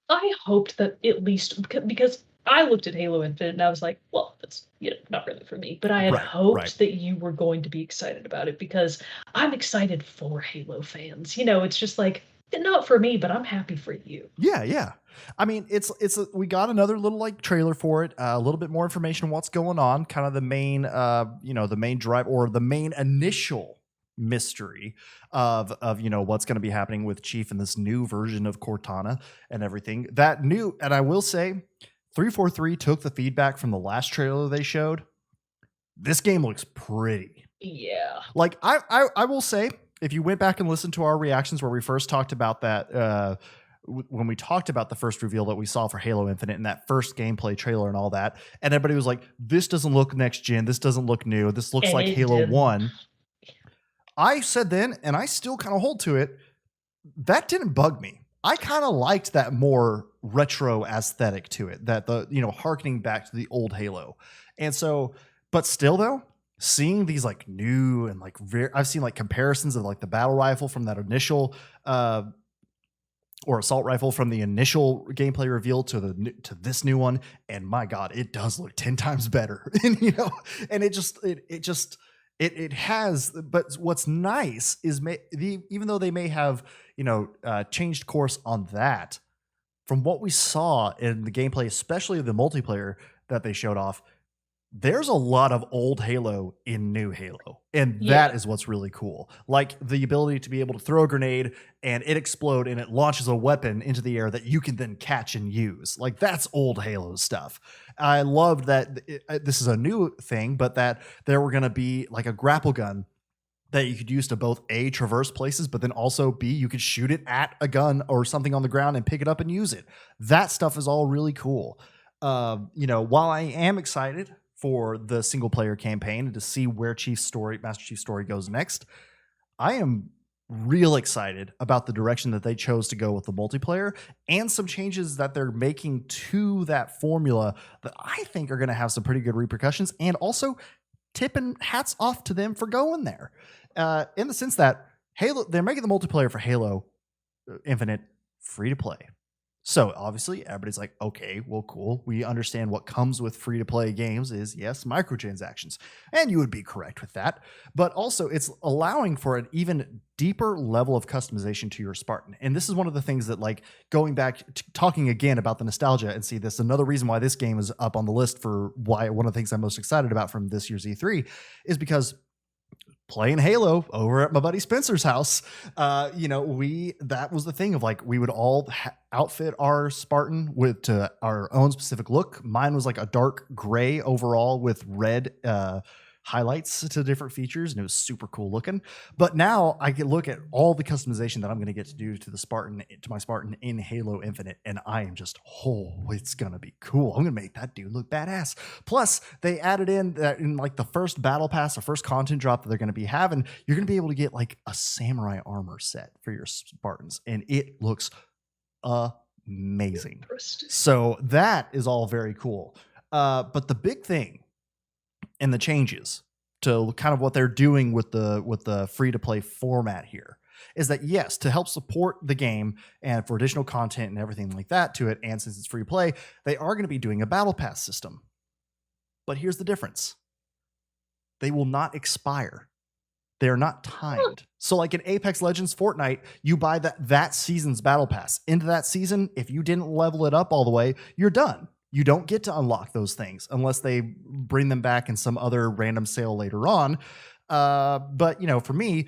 I hoped that at least because I looked at Halo Infinite and I was like, well, that's not really for me. But I had Right, hoped right. that you were going to be excited about it because I'm excited for Halo fans. You know, it's just like not for me, but I'm happy for you. Yeah, yeah. I mean, we got another little like trailer for it, a little bit more information on what's going on, kind of the main, the main drive or the main initial mystery of what's going to be happening with Chief in this new version of Cortana and everything. And I will say, 343 took the feedback from the last trailer they showed. This game looks pretty. Yeah. Like I will say, if you went back and listened to our reactions where we first talked about that, when we talked about the first reveal that we saw for Halo Infinite and that first gameplay trailer and all that, and everybody was like, this doesn't look next gen, this doesn't look new, this looks like Halo didn't. 1. I said then, and I still kind of hold to it, that didn't bug me. I kind of liked that more retro aesthetic to it, that harkening back to the old Halo. And so, but still though, seeing these like new and like I've seen like comparisons of like the battle rifle from that initial or assault rifle from the initial gameplay reveal to this new one, and my god, it does look 10 times better. And and it has. But what's nice is even though they may have changed course on that, from what we saw in the gameplay, especially the multiplayer that they showed off, there's a lot of old Halo in new Halo. And that is what's really cool. Like the ability to be able to throw a grenade and it explode and it launches a weapon into the air that you can then catch and use. Like that's old Halo stuff. I loved that this is a new thing, but that there were going to be like a grapple gun that you could use to both A, traverse places, but then also B, you could shoot it at a gun or something on the ground and pick it up and use it. That stuff is all really cool. While I am excited for the single player campaign and to see where Master Chief's story goes next, I am real excited about the direction that they chose to go with the multiplayer and some changes that they're making to that formula that I think are going to have some pretty good repercussions, and also tipping hats off to them for going there. In the sense that they're making the multiplayer for Halo Infinite free to play. So obviously everybody's like, okay, well, cool. We understand what comes with free to play games is, yes, microtransactions. And you would be correct with that. But also it's allowing for an even deeper level of customization to your Spartan. And this is one of the things that, like, going back, talking again about the nostalgia, and see this, another reason why this game is up on the list for why one of the things I'm most excited about from this year's E3 is because playing Halo over at my buddy Spencer's house, that was the thing of like, we would all outfit our Spartan with our own specific look. Mine was like a dark gray overall with red highlights to different features, and it was super cool looking. But now I can look at all the customization that I'm going to get to do to my Spartan in Halo Infinite, and I am just, it's going to be cool. I'm going to make that dude look badass. Plus, they added in that in like the first battle pass, the first content drop that they're going to be having, you're going to be able to get like a samurai armor set for your Spartans, and it looks amazing. So that is all very cool. But the big thing and the changes to kind of what they're doing with the free to play format here is that, yes, to help support the game and for additional content and everything like that to it, and since it's free to play, they are going to be doing a battle pass system. But here's the difference. They will not expire. They're not timed. So like in Apex Legends, Fortnite, you buy that season's battle pass. Into that season, if you didn't level it up all the way, you're done. You don't get to unlock those things unless they bring them back in some other random sale later on. But for me,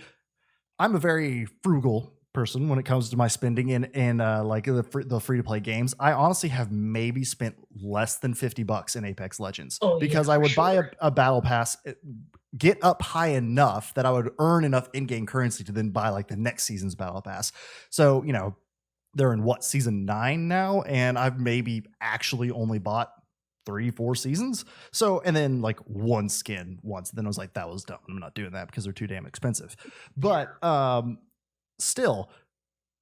I'm a very frugal person when it comes to my spending in like the free to play games. I honestly have maybe spent less than $50 in Apex Legends Oh yeah, because I for would buy sure. a battle pass, get up high enough that I would earn enough in-game currency to then buy like the next season's battle pass. So, they're in what, season 9 now, and I've maybe actually only bought 3-4 seasons. So, and then like one skin once, then I was like, that was dumb. I'm not doing that because they're too damn expensive. But still,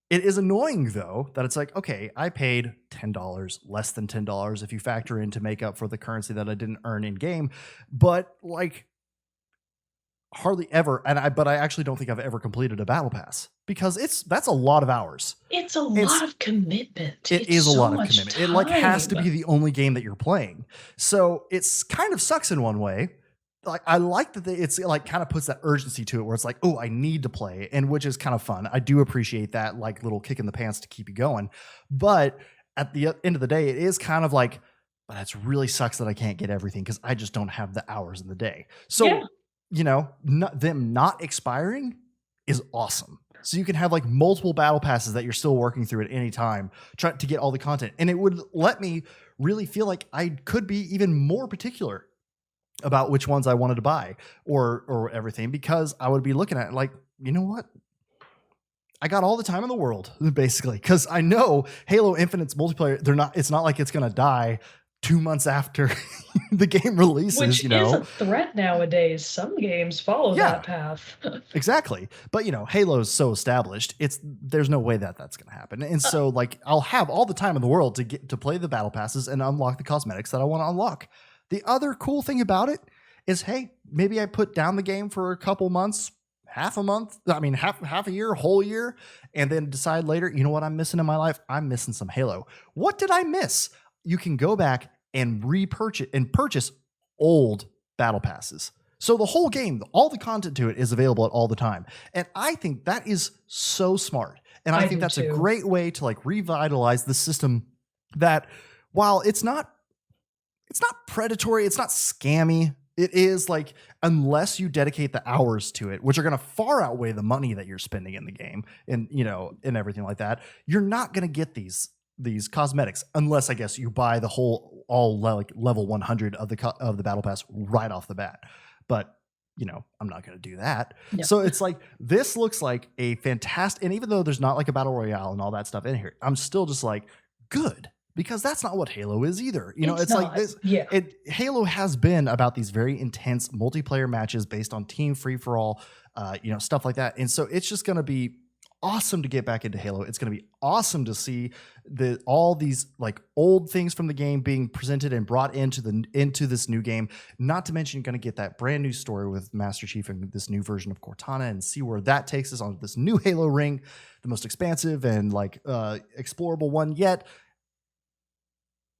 it is annoying though that it's like, okay, I paid $10, less than $10 if you factor in to make up for the currency that I didn't earn in game. But like hardly ever, but I actually don't think I've ever completed a battle pass because that's a lot of hours. It's a It's lot of commitment. it It's is a so lot of much commitment. It like has to time. be the only game that you're playing. So it's kind of sucks in one way. Like I like that it's like kind of puts that urgency to it where it's like, oh, I need to play, and which is kind of fun. I do appreciate that like little kick in the pants to keep you going. But at the end of the day, it is kind of like, but it really sucks that I can't get everything because I just don't have the hours in the day. Yeah. So, them not expiring is awesome. So you can have like multiple battle passes that you're still working through at any time, trying to get all the content. And it would let me really feel like I could be even more particular about which ones I wanted to buy or everything, because I would be looking at it like, you know what? I got all the time in the world, basically, because I know Halo Infinite's multiplayer, it's not like it's gonna die 2 months after the game releases, Which is a threat nowadays. Some games follow Yeah. that path. Exactly. But Halo's so established, there's no way that that's going to happen. And so like I'll have all the time in the world to get to play the battle passes and unlock the cosmetics that I want to unlock. The other cool thing about it is, hey, maybe I put down the game for a couple months, half a month, I mean half a year, whole year, and then decide later, you know what I'm missing in my life? I'm missing some Halo. What did I miss? You can go back and purchase old battle passes. So the whole game, all the content to it is available at all the time. And I think that is so smart. And I think that's a great way to like revitalize the system that, while it's not predatory, it's not scammy. It is like, unless you dedicate the hours to it, which are going to far outweigh the money that you're spending in the game and, and everything like that, you're not going to get these cosmetics unless, I guess, you buy the like level 100 of the battle pass right off the bat. But I'm not going to do that. No. So it's like, this looks like a fantastic, and even though there's not like a battle royale and all that stuff in here, I'm still just like, good, because that's not what Halo is either. It's like this. Yeah. Halo has been about these very intense multiplayer matches based on team free for all, stuff like that. And so it's just going to be awesome to get back into Halo. It's going to be awesome to see all these like old things from the game being presented and brought into this new game. Not to mention, you're going to get that brand new story with Master Chief and this new version of Cortana, and see where that takes us on this new Halo ring, the most expansive and like explorable one yet.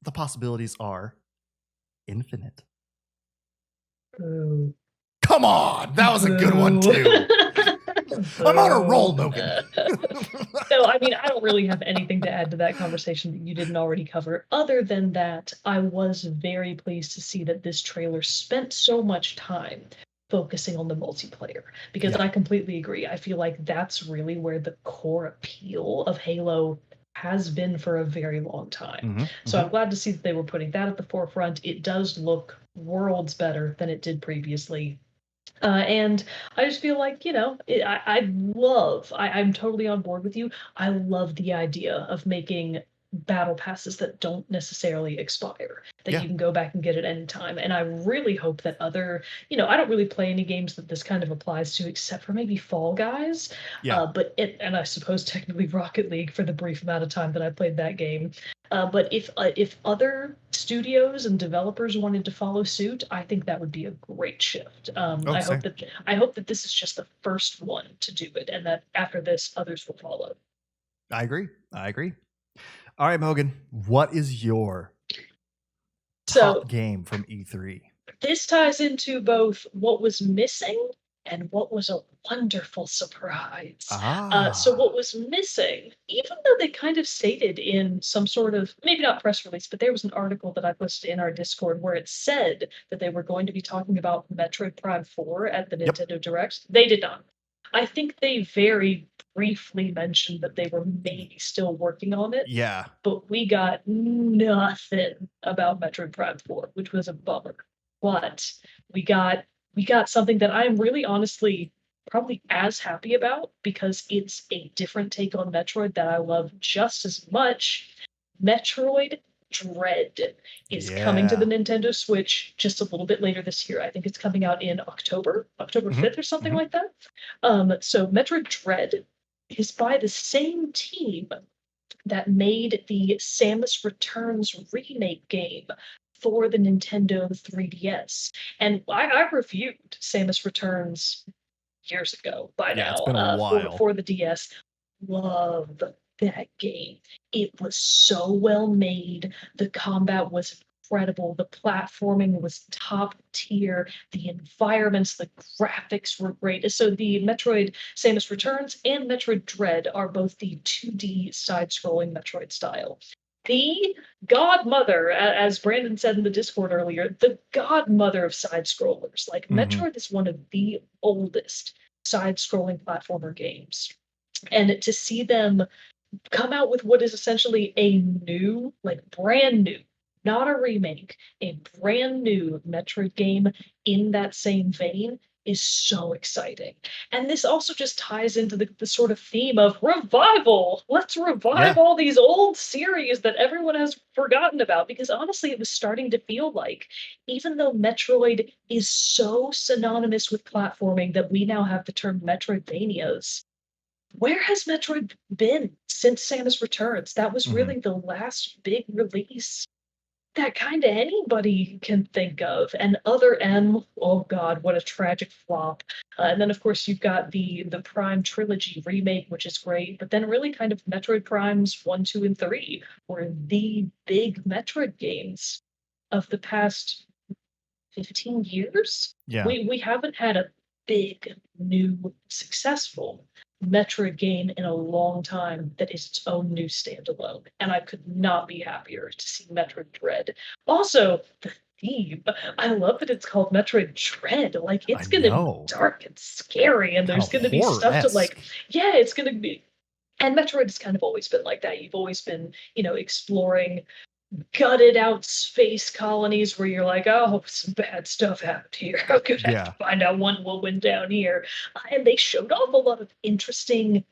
The possibilities are infinite. Ooh. Come on, that was a good one too. I'm on a roll, Mogan. So, I mean, I don't really have anything to add to that conversation that you didn't already cover. Other than that, I was very pleased to see that this trailer spent so much time focusing on the multiplayer, because I completely agree. I feel like that's really where the core appeal of Halo has been for a very long time. So I'm glad to see that they were putting that at the forefront. It does look worlds better than it did previously. And I just feel like, I'm totally on board with you. I love the idea of making battle passes that don't necessarily expire, that you can go back and get at any time. And I really hope that I don't really play any games that this kind of applies to, except for maybe Fall Guys. And I suppose technically Rocket League for the brief amount of time that I played that game. But if other studios and developers wanted to follow suit, I think that would be a great shift. I hope that this is just the first one to do it, and that after this, others will follow. I agree. All right, Mogan, what is your top game from E3? This ties into both what was missing and what was a wonderful surprise. So what was missing, even though they kind of stated in some sort of, maybe not press release, but there was an article that I posted in our Discord where it said that they were going to be talking about Metroid Prime 4 at the Nintendo Direct. They did not. I think they very briefly mentioned that they were maybe still working on it, Yeah. but we got nothing about Metroid Prime 4, which was a bummer. But we got we got something that I'm really honestly probably as happy about because it's a different take on Metroid that I love just as much. Metroid Dread is coming to the Yeah. Nintendo Switch just a little bit later this year. I think it's coming out in October Hmm. 5th or something Hmm. like that. So Metroid Dread is by the same team that made the Samus Returns remake game for the Nintendo 3DS. And I reviewed Samus Returns years ago by Yeah, it's now been a while. for the DS. Love that game. It was so well made. The combat was incredible. The platforming was top tier. The environments, the graphics were great. So the Metroid Samus Returns and Metroid Dread are both the 2D side-scrolling Metroid style. The godmother, as Brandon said in the Discord earlier, the godmother of side scrollers. Like Hmm. Metroid is one of the oldest side scrolling platformer games. And to see them come out with what is essentially a new, like brand new, not a remake, a brand new Metroid game in that same vein is so exciting. And this also just ties into the sort of theme of revival. Let's revive Yeah. all these old series that everyone has forgotten about because honestly, it was starting to feel like, even though Metroid is so synonymous with platforming that we now have the term Metroidvanias, where has Metroid been since Samus Returns? That was Hmm. really the last big release that kind of anybody can think of. And Other M, oh god, what a tragic flop. And then of course you've got the Prime trilogy remake, which is great. But then really kind of Metroid Primes 1, 2, and 3 were the big Metroid games of the past 15 years. Yeah. We haven't had a big, new, successful Metroid game in a long time that is its own new standalone. And I could not be happier to see Metroid Dread. Also, the theme. I love that it's called Metroid Dread. Like, I it's going to be know. dark and scary, and Kind there's of going to be stuff to, like, horror-esque. yeah, it's going to be. And Metroid has kind of always been like that. You've always been, exploring gutted out space colonies where you're like, oh, some bad stuff happened here. I'm gonna have to Yeah. find out what will win down here. And they showed off a lot of interesting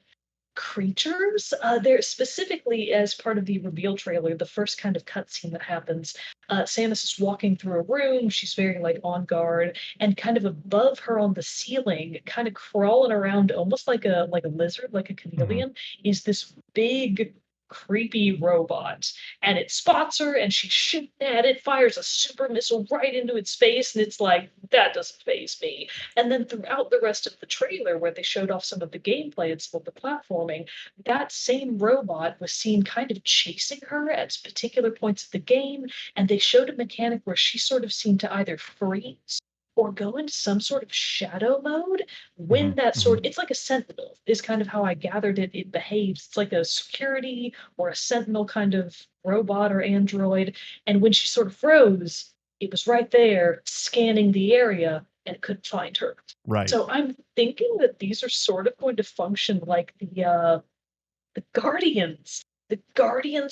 creatures. There specifically as part of the reveal trailer, the first kind of cutscene that happens, Samus is walking through a room. She's very like on guard, and kind of above her on the ceiling, kind of crawling around, almost like a lizard, like a Hmm. chameleon, is this big creepy robot, and it spots her and she's shooting at it, fires a super missile right into its face, and it's like, that doesn't faze me. And then throughout the rest of the trailer, where they showed off some of the gameplay and some of the platforming, that same robot was seen kind of chasing her at particular points of the game. And they showed a mechanic where she sort of seemed to either freeze or go into some sort of shadow mode Hmm. when that Hmm. sort, it's like a sentinel is kind of how I gathered it behaves. It's like a security or a sentinel kind of robot or android. And when she sort of froze, it was right there scanning the area and couldn't find her. Right. So I'm thinking that these are sort of going to function like the Guardians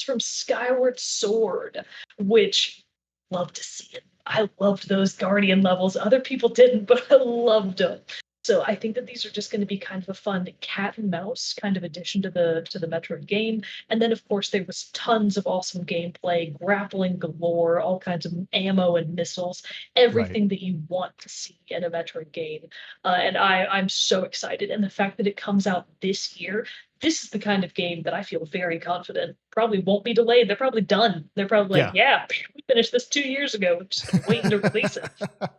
from Skyward Sword, which love to see it. I loved those Guardian levels. Other people didn't, but I loved them. So I think that these are just going to be kind of a fun cat and mouse kind of addition to the Metroid game. And then of course there was tons of awesome gameplay, grappling galore, all kinds of ammo and missiles, Right. everything that you want to see in a Metroid game. And I'm so excited. And the fact that it comes out this year, this is the kind of game that I feel very confident probably won't be delayed. They're probably done. They're probably like, Yeah. yeah, we finished this 2 years ago. We're just waiting to release it.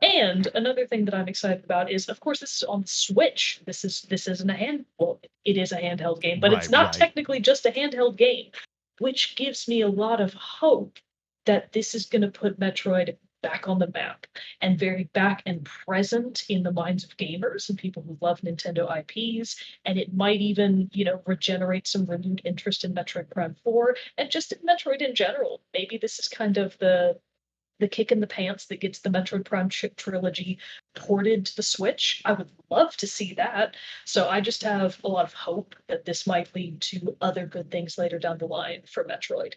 And another thing that I'm excited about is, of course, this is on the Switch. This isn't a well, it is a handheld game, but it's Right. not Right. technically just a handheld game, which gives me a lot of hope that this is going to put Metroid back on the map and very back and present in the minds of gamers and people who love Nintendo IPs. And it might even, regenerate some renewed interest in Metroid Prime 4 and just in Metroid in general. Maybe this is kind of the kick in the pants that gets the Metroid Prime trilogy ported to the Switch. I would love to see that. So I just have a lot of hope that this might lead to other good things later down the line for Metroid.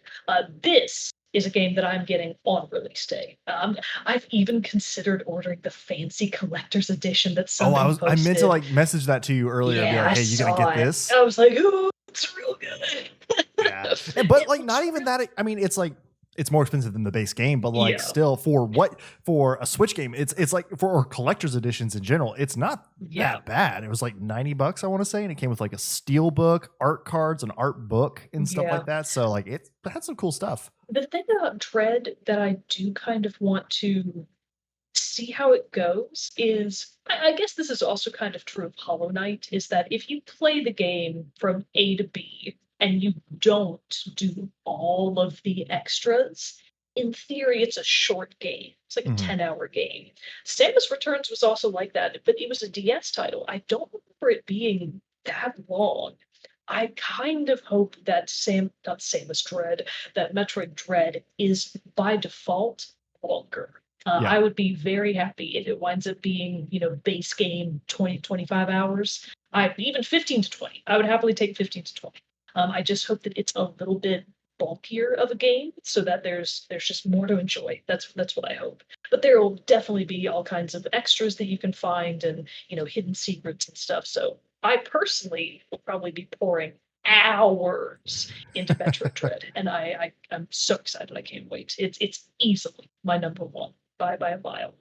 This is a game that I'm getting on release day. I've even considered ordering the fancy collector's edition that somebody posted. I meant to like message that to you earlier and be like, hey, you gonna get this? I was like, oh, it's real good. Yeah. But like not even that. I mean, it's like it's more expensive than the base game, but like still for a Switch game, it's like for collector's editions in general, it's not that bad. It was like $90, I want to say, and it came with like a steel book, art cards, an art book, and stuff like that. So like it had some cool stuff. The thing about Dread that I do kind of want to see how it goes is, I guess this is also kind of true of Hollow Knight, is that if you play the game from A to B and you don't do all of the extras, in theory, it's a short game. It's like a 10-hour game. Samus Returns was also like that, but it was a DS title. I don't remember it being that long. I kind of hope that not Samus Dread, that Metroid Dread is by default longer. I would be very happy if it winds up being, base game 20, 25 hours. Even 15 to 20. I would happily take 15 to 20. I just hope that it's a little bit bulkier of a game so that there's just more to enjoy. That's what I hope. But there will definitely be all kinds of extras that you can find and, hidden secrets and stuff. So I personally will probably be pouring hours into Metroid Dread, and I'm so excited. I can't wait. It's easily my number one by a mile.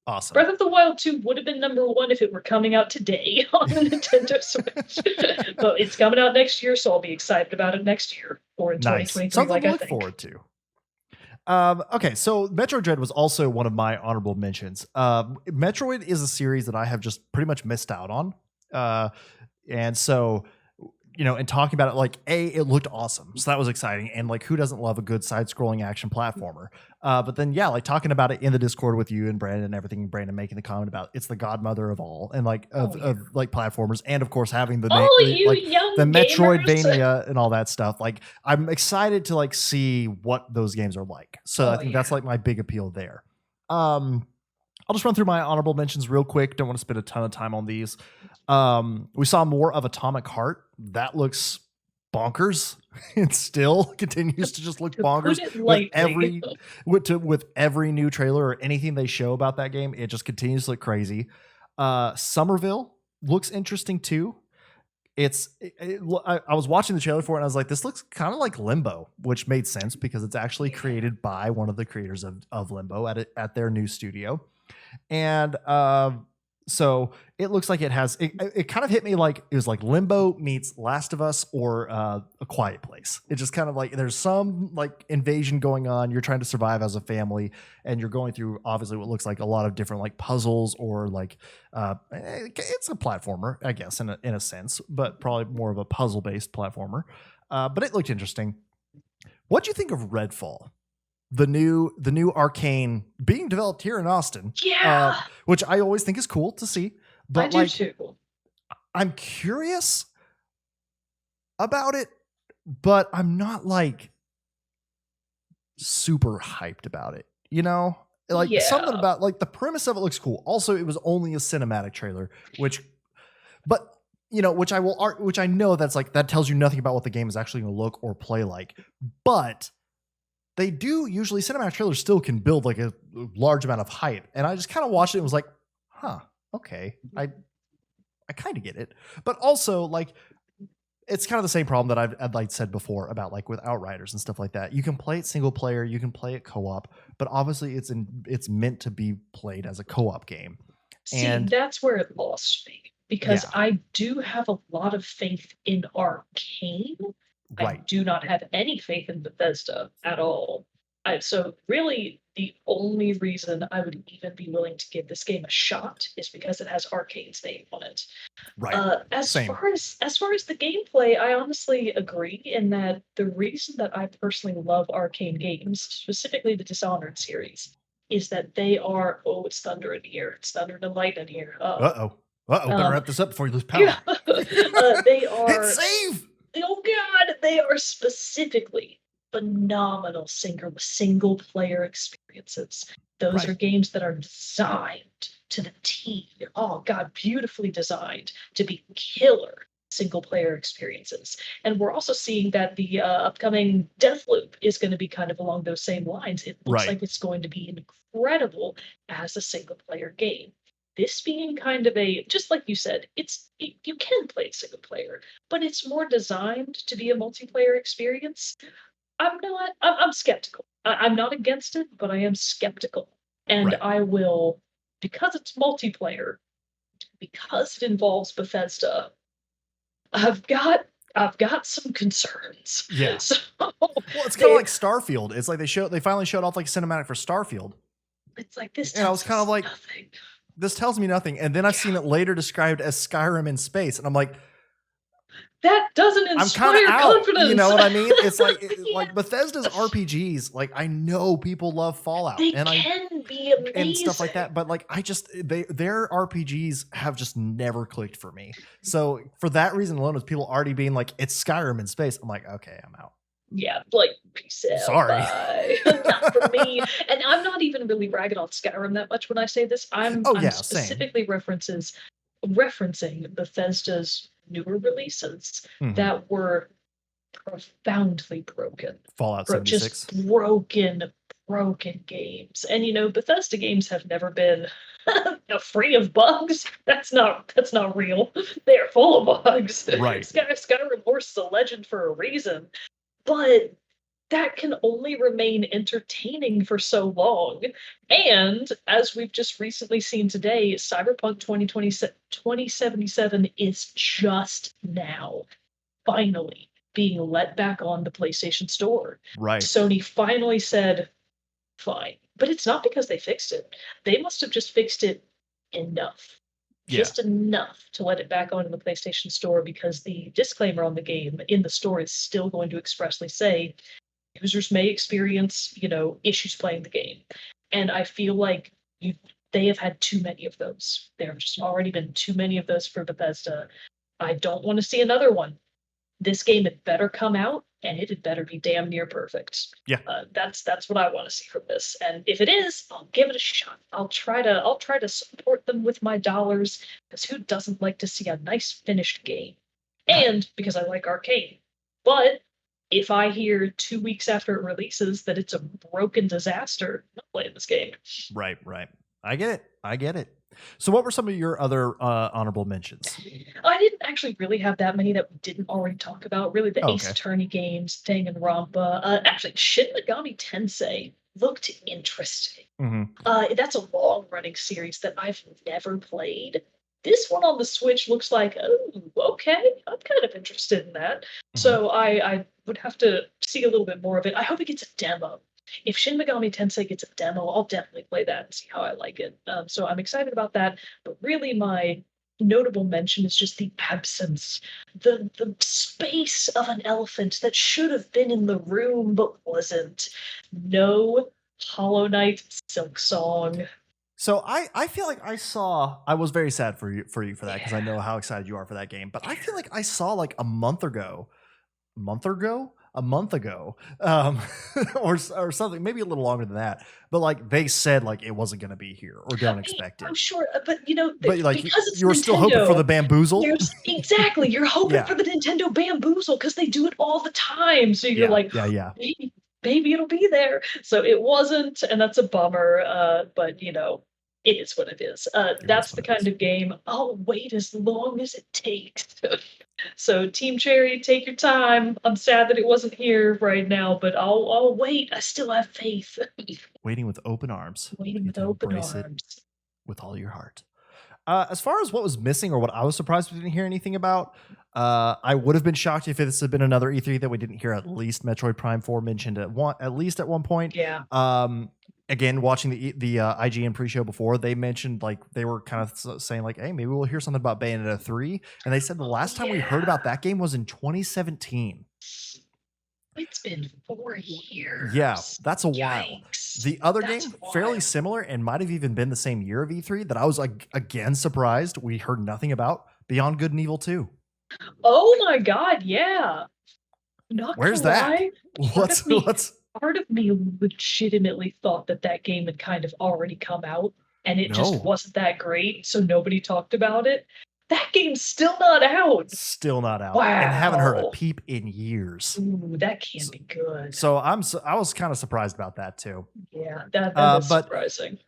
Awesome. Breath of the Wild 2 would have been number one if it were coming out today on the Nintendo Switch. But it's coming out next year, so I'll be excited about it next year or in 2023. Something to look forward to. Okay, so Metroid Dread was also one of my honorable mentions. Metroid is a series that I have just pretty much missed out on. And so, and talking about it, like, it looked awesome. So that was exciting. And like, who doesn't love a good side-scrolling action platformer? But then, like talking about it in the Discord with you and Brandon and everything, and Brandon making the comment about it's the godmother of all and like of like platformers, and of course having the Metroidvania and all that stuff. Like, I'm excited to like see what those games are like. So I think that's like my big appeal there. I'll just run through my honorable mentions real quick. Don't want to spend a ton of time on these. We saw more of Atomic Heart. That looks bonkers. It still continues to just look bonkers with every new trailer or anything they show about that game. It just continues to look crazy. Somerville looks interesting too. I was watching the trailer for it and I was like, this looks kind of like Limbo, which made sense because it's actually created by one of the creators of Limbo at their new studio. And so it looks like it has it kind of hit me like it was like Limbo meets Last of Us or A Quiet Place. It just kind of like there's some like invasion going on. You're trying to survive as a family, and you're going through obviously what looks like a lot of different like puzzles or like it's a platformer, I guess, in a sense, but probably more of a puzzle based platformer. But it looked interesting. What do you think of Redfall? The new Arcane being developed here in Austin, which I always think is cool to see. But I do too. I'm curious about it, but I'm not like super hyped about it. Something about like the premise of it looks cool. Also, it was only a cinematic trailer, which I know that's like that tells you nothing about what the game is actually going to look or play like, but they do usually cinematic trailers still can build like a large amount of hype. And I just kind of watched it and was like, okay. I kind of get it. But also like, it's kind of the same problem that I'd like said before about like with Outriders and stuff like that. You can play it single player, you can play it co-op, but obviously it's meant to be played as a co-op game. And that's where it lost me because I do have a lot of faith in Arcane. Right. I do not have any faith in Bethesda at all. So really, the only reason I would even be willing to give this game a shot is because it has Arcane's name on it. Right. As far as the gameplay, I honestly agree in that the reason that I personally love Arcane games, specifically the Dishonored series, is that they are it's thunder in here. It's thunder and light in here. Better wrap this up before you lose power. They are Hit save. Oh God, they are specifically phenomenal single player experiences. Those Right. are games that are designed to the T. Oh God, beautifully designed to be killer single player experiences. And we're also seeing that the upcoming Deathloop is going to be kind of along those same lines. It looks Right. like it's going to be incredible as a single player game. This being kind of a, just like you said, you can play single player, but it's more designed to be a multiplayer experience. I'm skeptical. I'm not against it, but I am skeptical. And Right. I will, because it's multiplayer, because it involves Bethesda, I've got some concerns. Yeah. So Well, it's kind of like Starfield. It's like they finally showed off like a cinematic for Starfield. it's like this And I was tells kind of us like, nothing. this tells me nothing. And then I've seen it later described as Skyrim in space. And I'm like, That doesn't I'm kind of inspire out. confidence. You know what I mean? It's like Yeah. like Bethesda's RPGs. Like I know people love Fallout They and can be amazing. and stuff like that, but like I just their RPGs have just never clicked for me. So for that reason alone, with people already being like it's Skyrim in space, I'm like, okay, I'm out. Yeah, like peace out. Sorry. Bye. Not for me. And I'm not even really ragging on Skyrim that much when I say this. I'm Same. specifically referencing Bethesda's newer releases Mhm. that were profoundly broken. Fallout Just 76. broken games. And Bethesda games have never been free of bugs. That's not real. They're full of bugs. Right. Skyrim Horse is a legend for a reason. But that can only remain entertaining for so long. And as we've just recently seen today, Cyberpunk 2077 is just now finally being let back on the PlayStation Store. Right. Sony finally said, fine. But it's not because they fixed it. They must have just fixed it enough. Yeah. Just enough to let it back onto the PlayStation Store, because the disclaimer on the game in the store is still going to expressly say users may experience, issues playing the game. And I feel like they have had too many of those. There have just already been too many of those for Bethesda. I don't want to see another one. This game had better come out, and it had better be damn near perfect. Yeah. That's what I want to see from this. And if it is, I'll give it a shot. I'll try to support them with my dollars, because who doesn't like to see a nice finished game? And because I like arcade. But if I hear 2 weeks after it releases that it's a broken disaster, I'm not playing this game. Right. I get it. So what were some of your other honorable mentions? I didn't actually really have that many that we didn't already talk about. Really, the Ace Attorney games, Danganronpa. Actually, Shin Megami Tensei looked interesting. Mm-hmm. That's a long-running series that I've never played. This one on the Switch looks like, oh, okay, I'm kind of interested in that. Mm-hmm. So I would have to see a little bit more of it. I hope it gets a demo. If Shin Megami Tensei gets a demo, I'll definitely play that and see how I like it. So I'm excited about that. But really, my notable mention is just the absence, the space of an elephant that should have been in the room but wasn't. No Hollow Knight Silk Song. So I feel like I was very sad for you for that, because I know how excited you are for that game. But I feel like I saw like a month ago, or something, maybe a little longer than that. But like they said, like it wasn't going to be here, or don't expect it. I'm sure, but But like because it's you were Nintendo, still hoping for the bamboozle. Exactly, you're hoping for the Nintendo bamboozle because they do it all the time. So you're like, yeah. Maybe it'll be there. So it wasn't, and that's a bummer. But it is what it is. That's the kind of game I'll wait as long as it takes. So Team Cherry, take your time. I'm sad that it wasn't here right now, but I'll wait. I still have faith. Waiting with open arms. Waiting with open embrace arms. it with all your heart. As far as what was missing, or what I was surprised we didn't hear anything about, I would have been shocked if this had been another E3 that we didn't hear at least Metroid Prime 4 mentioned at least at one point. Yeah. Again, watching the IGN pre-show before, they mentioned like they were kind of saying like, hey, maybe we'll hear something about Bayonetta 3, and they said the last time we heard about that game was in 2017. It's been 4 years. Yeah, that's a while. Yikes. The other game, fairly similar, and might have even been the same year of E3, that I was like again surprised we heard nothing about, Beyond Good and Evil 2. Oh my god, yeah. Not Where's gonna that? lie, What's part of me legitimately thought that game had kind of already come out and it just no, wasn't that great, so nobody talked about it. That game's still not out. still not out, and haven't heard a Wow. peep in years. Ooh, that can't be good. So I was kind of surprised about that too. Yeah, that is But surprising.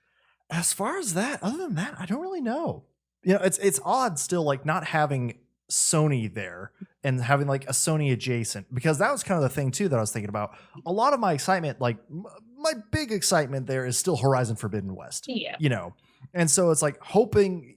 as far as that, other than that, I don't really know. You know, it's odd still, like not having Sony there and having like a Sony adjacent, because that was kind of the thing too that I was thinking about. A lot of my excitement, like my big excitement there is still Horizon Forbidden West. Yeah. You know, and so it's like hoping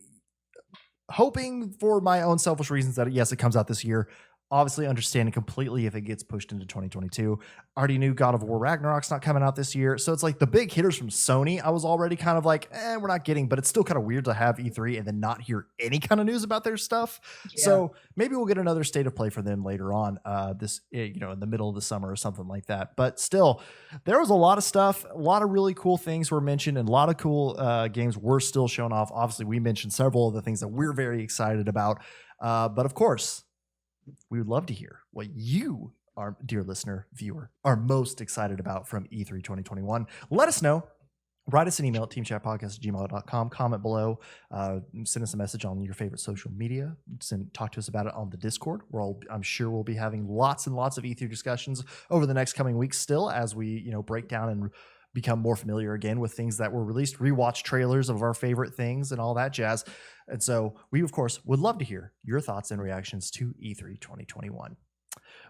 for my own selfish reasons that yes, it comes out this year. Obviously, understanding completely if it gets pushed into 2022. Already knew God of War Ragnarok's not coming out this year. So it's like the big hitters from Sony, I was already kind of like, we're not getting, but it's still kind of weird to have E3 and then not hear any kind of news about their stuff. Yeah. So maybe we'll get another state of play for them later on, in the middle of the summer or something like that. But still, there was a lot of stuff, a lot of really cool things were mentioned, and a lot of cool games were still shown off. Obviously, we mentioned several of the things that we're very excited about. But of course, we would love to hear what you, our dear listener, viewer, are most excited about from E3 2021. Let us know. Write us an email at teamchatpodcast@gmail.com. Comment below. Send us a message on your favorite social media. Talk to us about it on the Discord. I'm sure we'll be having lots and lots of E3 discussions over the next coming weeks still as we break down and become more familiar again with things that were released, rewatch trailers of our favorite things and all that jazz. And so we, of course, would love to hear your thoughts and reactions to E3 2021.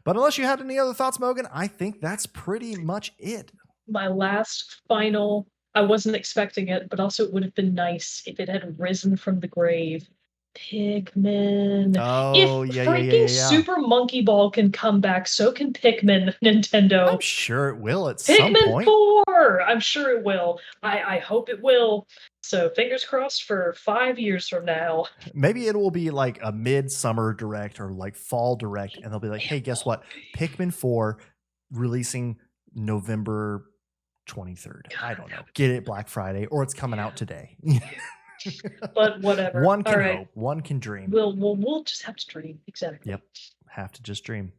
But unless you had any other thoughts, Mogan, I think that's pretty much it. My last final, I wasn't expecting it, but also it would have been nice if it had risen from the grave. Pikmin. Oh, If yeah. freaking Super Monkey Ball can come back, so can Pikmin, Nintendo. I'm sure it will at some Pikmin point. 4! I'm sure it will. I hope it will. So fingers crossed for 5 years from now. Maybe it will be like a midsummer direct or like fall direct, and they'll be like, hey, guess what? Pikmin 4 releasing November 23rd. I don't know. Get it Black Friday, or it's coming out today. But whatever. One can All right. hope. One can dream. We'll just have to dream. Exactly. Yep. Have to just dream.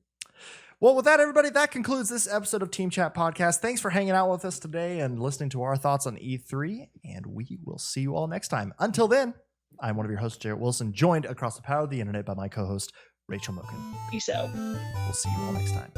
Well, with that, everybody, that concludes this episode of Team Chat Podcast. Thanks for hanging out with us today and listening to our thoughts on E3, and we will see you all next time. Until then, I'm one of your hosts, Jerrett Wilson, joined across the power of the internet by my co-host, Rachel Mogan. Peace out. We'll see you all next time.